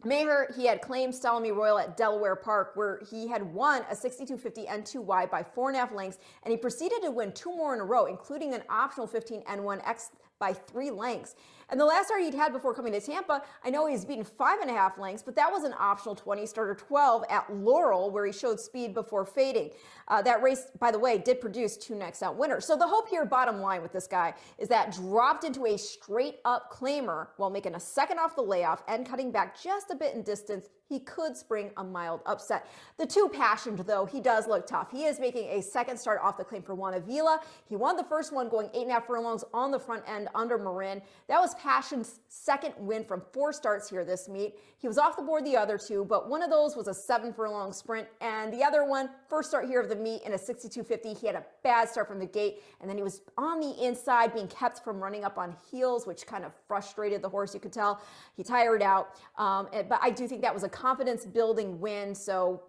Maher, he had claimed Style Me Royal at Delaware Park, where he had won a 62.50 N2 wide by 4.5 lengths, and he proceeded to win 2 more in a row, including an optional 15 N1X by 3 lengths. And the last start he'd had before coming to Tampa, I know he's beaten 5.5 lengths, but that was an optional 20 starter 12 at Laurel, where he showed speed before fading. That race, by the way, did produce 2 next out winners. So the hope here, bottom line with this guy, is that dropped into a straight up claimer while making a second off the layoff and cutting back just a bit in distance, he could spring a mild upset. The 2 Passioned, though, he does look tough. He is making a second start off the claim for Juan Avila. He won the first one going 8.5 furlongs on the front end under Marin. That was Passion's second win from 4 starts here this meet. He was off the board the other 2, but one of those was a 7 furlong sprint, and the other one, first start here of the meet in a 62.50. He had a bad start from the gate, and then he was on the inside being kept from running up on heels, which kind of frustrated the horse, you could tell. He tired out, but I do think that was a confidence building win, so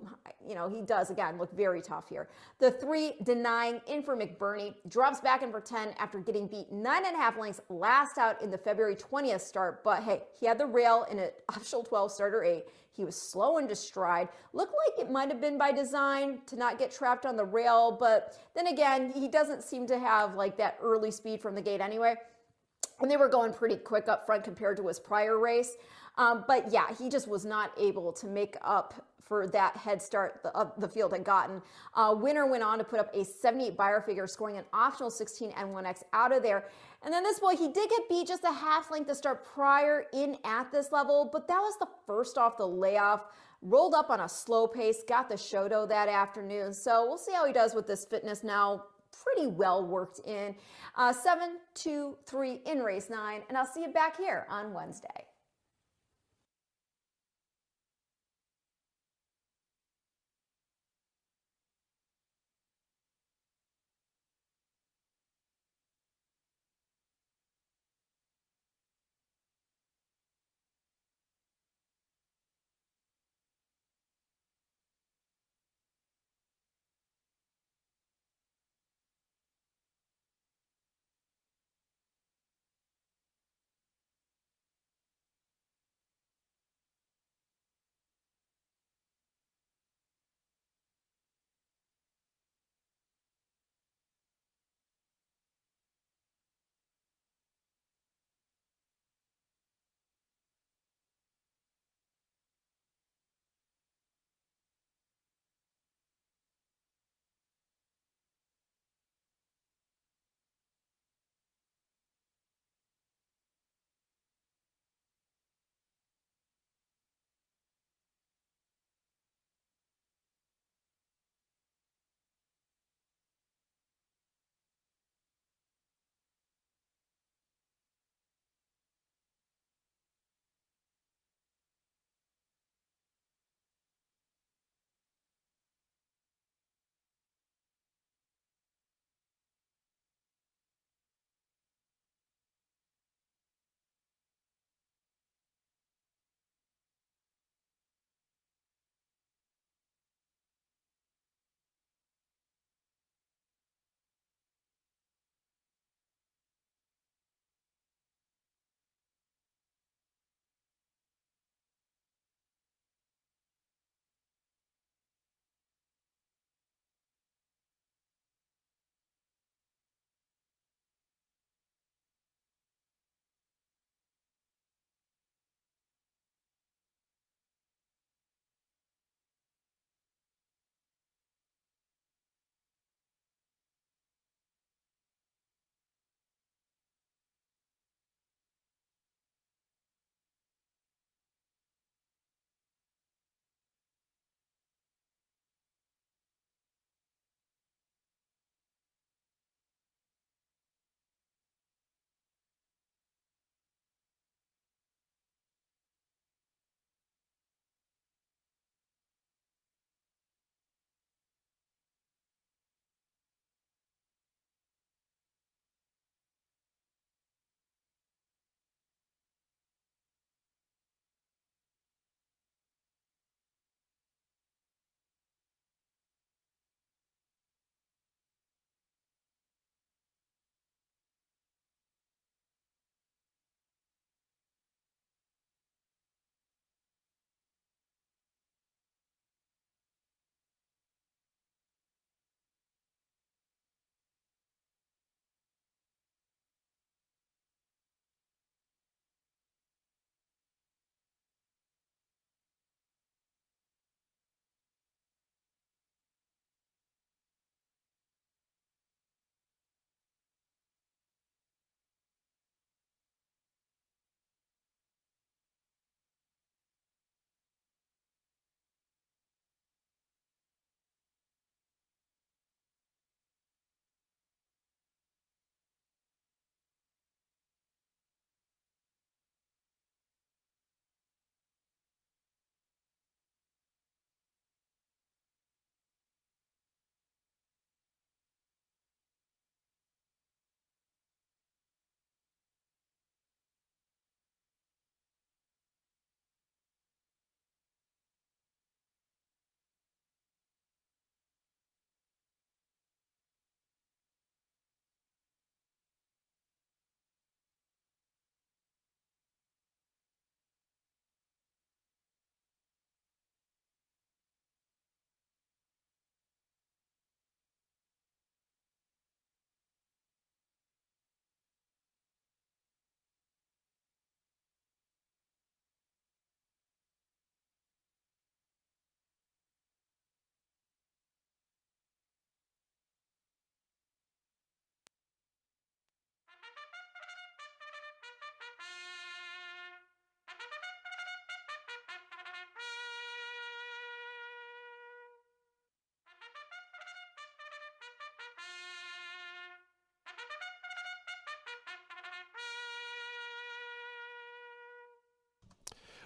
he does again look very tough here. The 3 Denying, in for McBurney, drops back in for 10 after getting beat 9.5 lengths last out in the February 20th start, but hey, he had the rail in an optional 12 starter 8. He was slow into stride. Looked like it might have been by design to not get trapped on the rail, but then again, he doesn't seem to have like that early speed from the gate anyway. And they were going pretty quick up front compared to his prior race. But yeah, he just was not able to make up for that head start the field had gotten. Winner went on to put up a 78 buyer figure, scoring an optional 16 N1X out of there. And then this boy, he did get beat just a half length to start prior in at this level, but that was the first off the layoff. Rolled up on a slow pace, got the Shoto that afternoon. So we'll see how he does with this fitness now. Pretty well worked in. 7, 2, 3 in race 9, and I'll see you back here on Wednesday.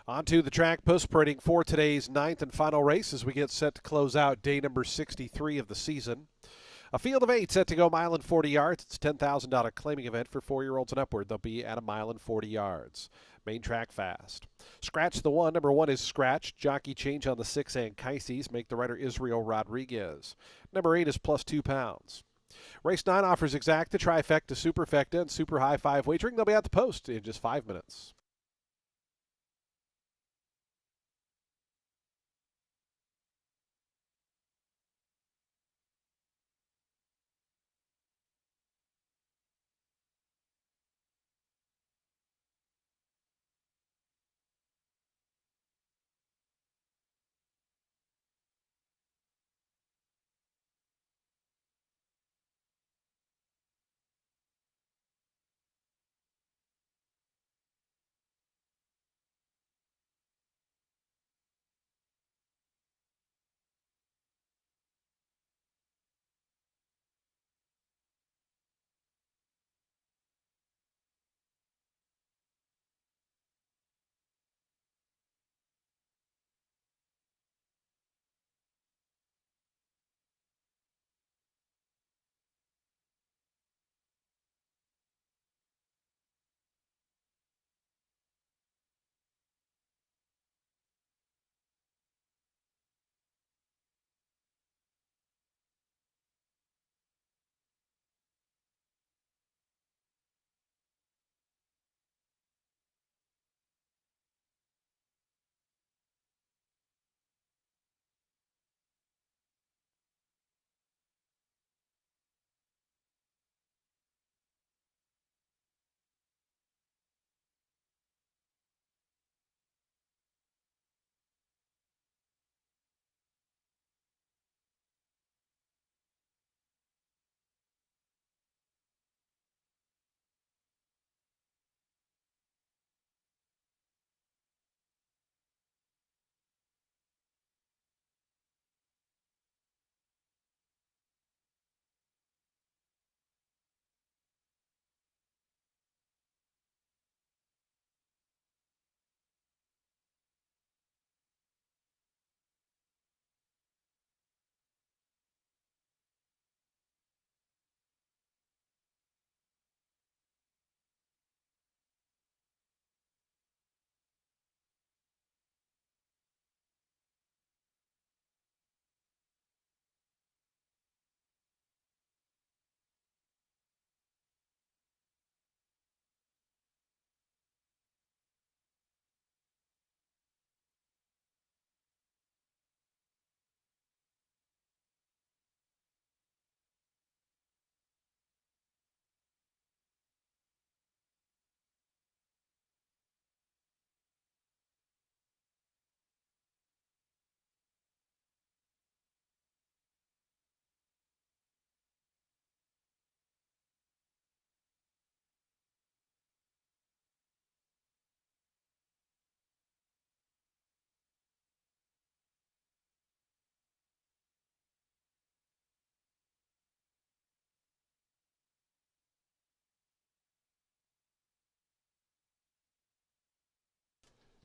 Onto the track post sprinting for today's ninth and final race as we get set to close out day number 63 of the season. A field of 8 set to go mile and 40 yards. It's a $10,000 claiming event for 4-year-olds and upward. They'll be at a mile and 40 yards. Main track fast. Scratch the 1. Number 1 is Scratch. Jockey change on the 6 and Kaises make the rider Israel Rodriguez. Number 8 is plus 2 pounds. Race 9 offers Exacta, Trifecta, Superfecta, and Super High 5 wagering. They'll be at the post in just 5 minutes.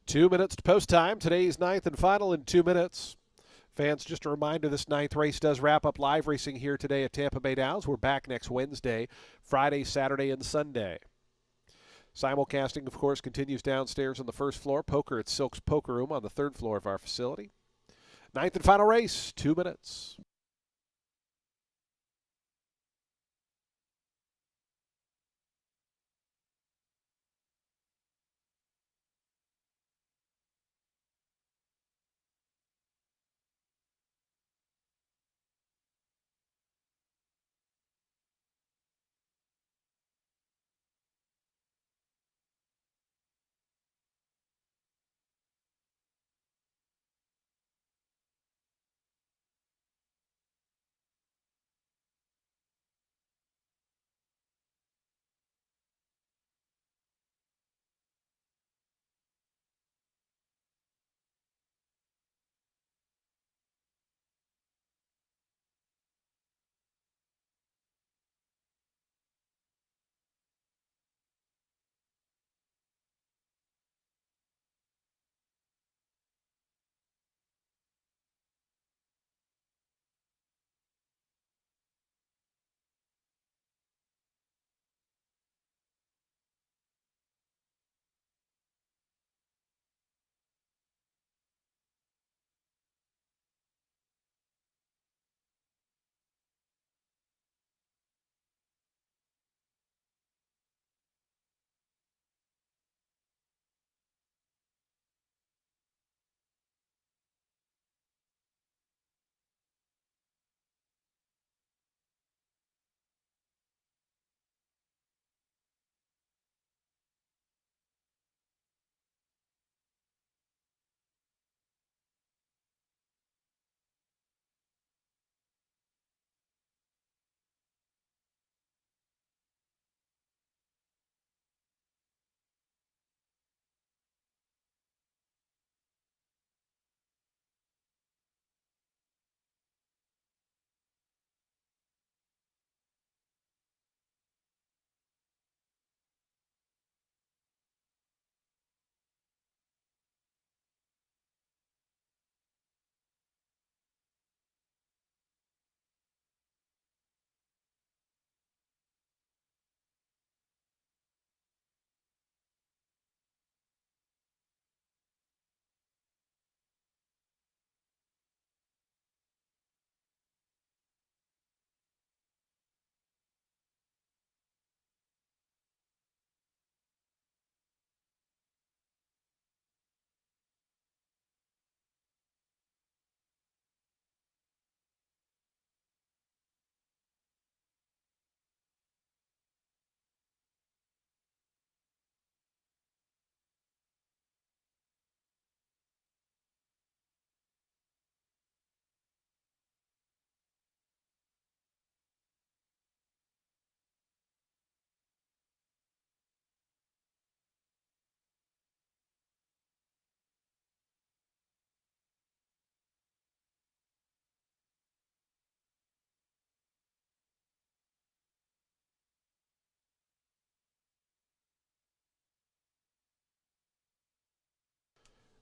Two minutes to post time. Today's ninth and final in 2 minutes. Fans, just a reminder this ninth race does wrap up live racing here today at Tampa Bay Downs. We're back next Wednesday, Friday, Saturday, and Sunday. Simulcasting, of course, continues downstairs on the first floor. Poker at Silk's Poker Room on the third floor of our facility. Ninth and final race, 2 minutes.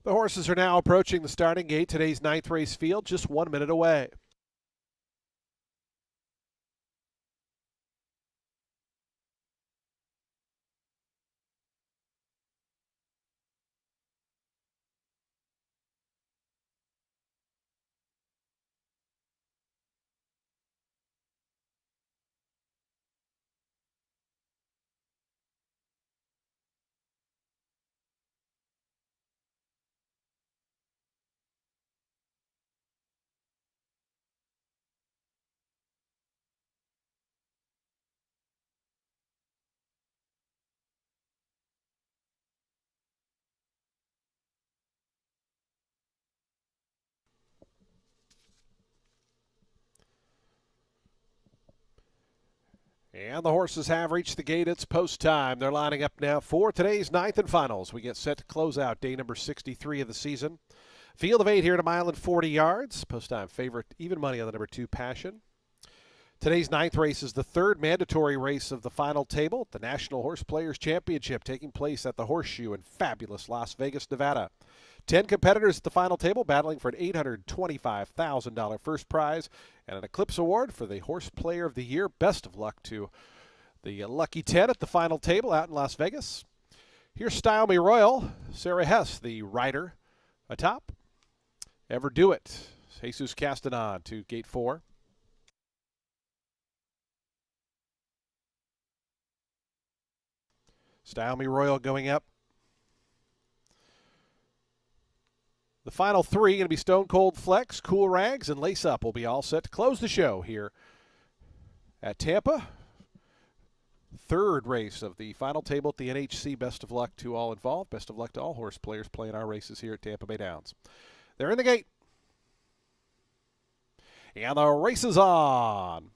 The horses are now approaching the starting gate. Today's ninth race field just 1 minute away. And the horses have reached the gate. It's post time. They're lining up now for today's ninth and finals. We get set to close out day number 63 of the season. Field of 8 here at a mile and 40 yards. Post time favorite, even money on the number 2 Passion. Today's ninth race is the third mandatory race of the final table, the National Horse Players Championship, taking place at the Horseshoe in fabulous Las Vegas, Nevada. 10 competitors at the final table battling for an $825,000 first prize and an Eclipse Award for the Horse Player of the Year. Best of luck to the lucky 10 at the final table out in Las Vegas. Here's Style Me Royal, Sarah Hess, the rider, atop. Ever Do It, Jesus Castanon to gate 4. Style Me Royal going up. The final 3 going to be Stone Cold Flex, Cool Rags, and Lace Up will be all set to close the show here at Tampa. Third race of the final table at the NHC. Best of luck to all involved. Best of luck to all horse players playing our races here at Tampa Bay Downs. They're in the gate. And the race is on.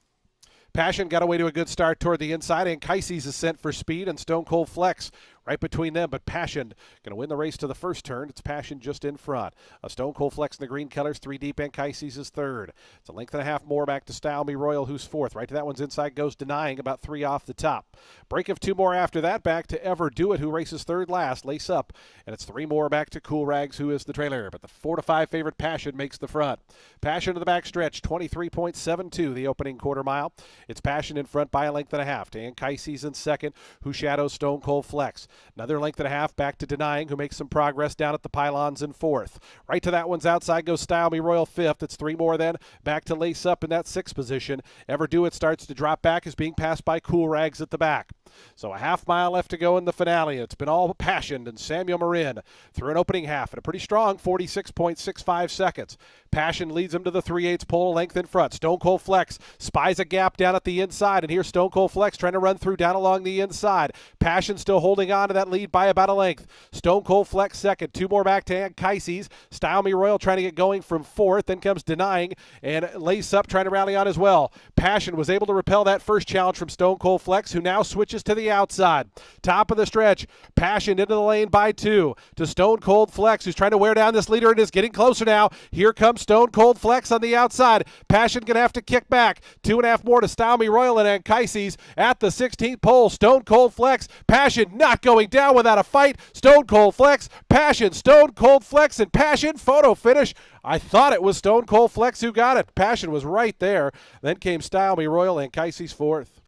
Passion got away to a good start toward the inside, and Kaises is sent for speed, and Stone Cold Flex right between them, but Passion going to win the race to the first turn. It's Passion just in front. A Stone Cold Flex in the green colors, 3 deep, and Kaises is third. It's a length and a half more back to Style Me Royal, who's fourth. Right to that one's inside goes Denying, about 3 off the top. Break of 2 more after that, back to Ever Do It, who races third last, Lace Up, and it's 3 more back to Cool Rags, who is the trailer. But the 4 to 5 favorite Passion makes the front. Passion to the back stretch, 23.72 the opening quarter mile. It's Passion in front by a length and a half. Dan Kaises in second, who shadows Stone Cold Flex. Another length and a half back to Denying, who makes some progress down at the pylons in fourth. Right to that one's outside goes Style Me Royal fifth. It's 3 more then back to Lace Up in that 6th position. Ever Do It starts to drop back, is being passed by Cool Rags at the back. So a half mile left to go in the finale. It's been all Passion and Samuel Marin through an opening half at a pretty strong 46.65 seconds. Passion leads him to the 3/8 pole, length in front. Stone Cold Flex spies a gap down at the inside, and here's Stone Cold Flex trying to run through down along the inside. Passion still holding on to that lead by about a length. Stone Cold Flex second, 2 more back to Kaises. Style Me Royal trying to get going from fourth, then comes Denying, and Lace Up trying to rally on as well. Passion was able to repel that first challenge from Stone Cold Flex, who now switches to the outside. Top of the stretch, Passion into the lane by 2 to Stone Cold Flex, who's trying to wear down this leader and is getting closer now. Here comes Stone Cold Flex on the outside. Passion going to have to kick back. 2.5 more to Style Me Royal and Kaises at the 16th pole. Stone Cold Flex, Passion not going down without a fight. Stone Cold Flex, Passion, Stone Cold Flex, and Passion. Photo finish. I thought it was Stone Cold Flex who got it. Passion was right there. Then came Style Me Royal and Kaises fourth.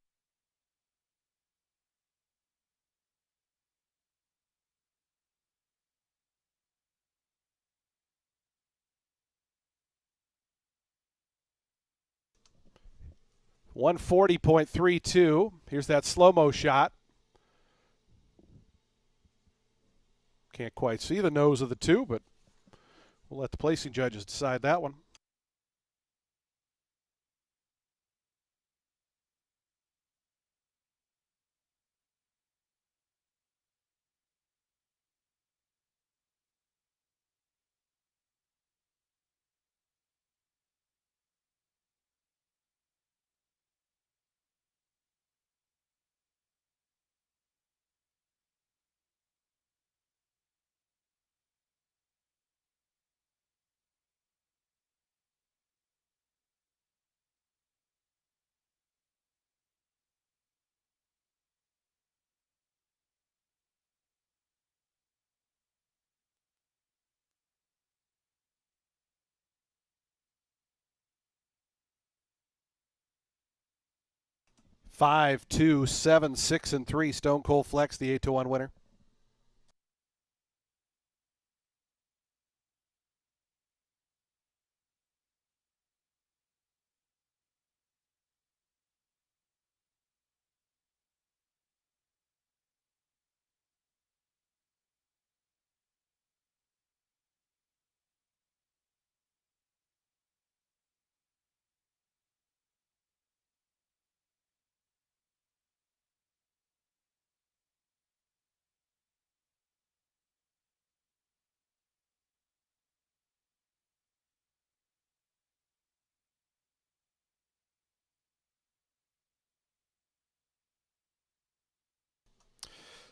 .32. Here's that slow-mo shot. Can't quite see the nose of the 2, but we'll let the placing judges decide that one. 5, 2, 7, 6, and 3. Stone Cold Flex, the 8-1 winner.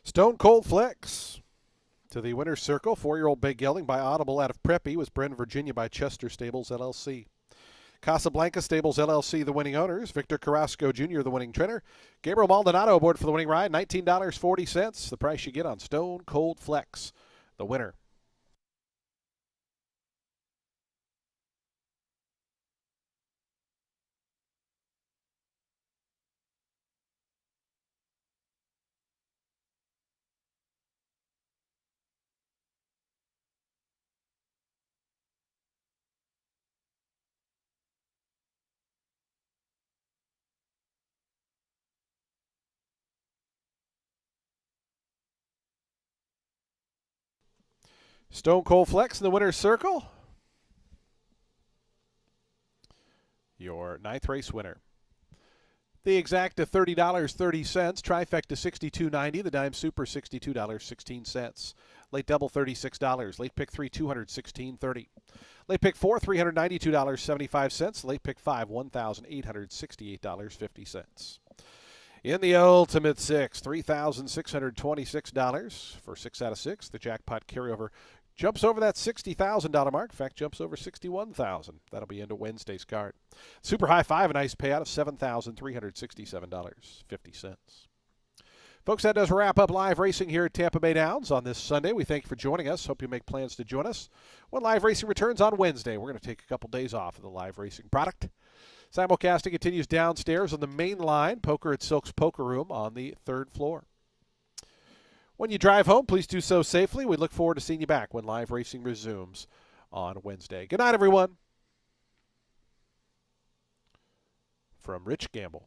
Stone Cold Flex to the winner's circle. 4-year-old Big Gelding by Audible out of Preppy was bred in Virginia by Chester Stables LLC. Casablanca Stables LLC, the winning owners. Victor Carrasco Jr., the winning trainer. Gabriel Maldonado aboard for the winning ride. $19.40, the price you get on Stone Cold Flex, the winner. Stone Cold Flex in the winner's circle. Your ninth race winner. The exacta $30.30. Trifecta $62.90. The dime super $62.16. Late double $36. Late pick 3 $216.30. Late pick 4 $392.75. Late pick 5 $1,868.50. In the ultimate six, $3,626 for 6 out of 6. The jackpot carryover jumps over that $60,000 mark. In fact, jumps over $61,000. That'll be into Wednesday's card. Super high five, a nice payout of $7,367.50. Folks, that does wrap up live racing here at Tampa Bay Downs on this Sunday. We thank you for joining us. Hope you make plans to join us when live racing returns on Wednesday. We're going to take a couple days off of the live racing product. Simulcasting continues downstairs on the main line. Poker at Silk's Poker Room on the 3rd floor. When you drive home, please do so safely. We look forward to seeing you back when live racing resumes on Wednesday. Good night, everyone. From Rich Gamble.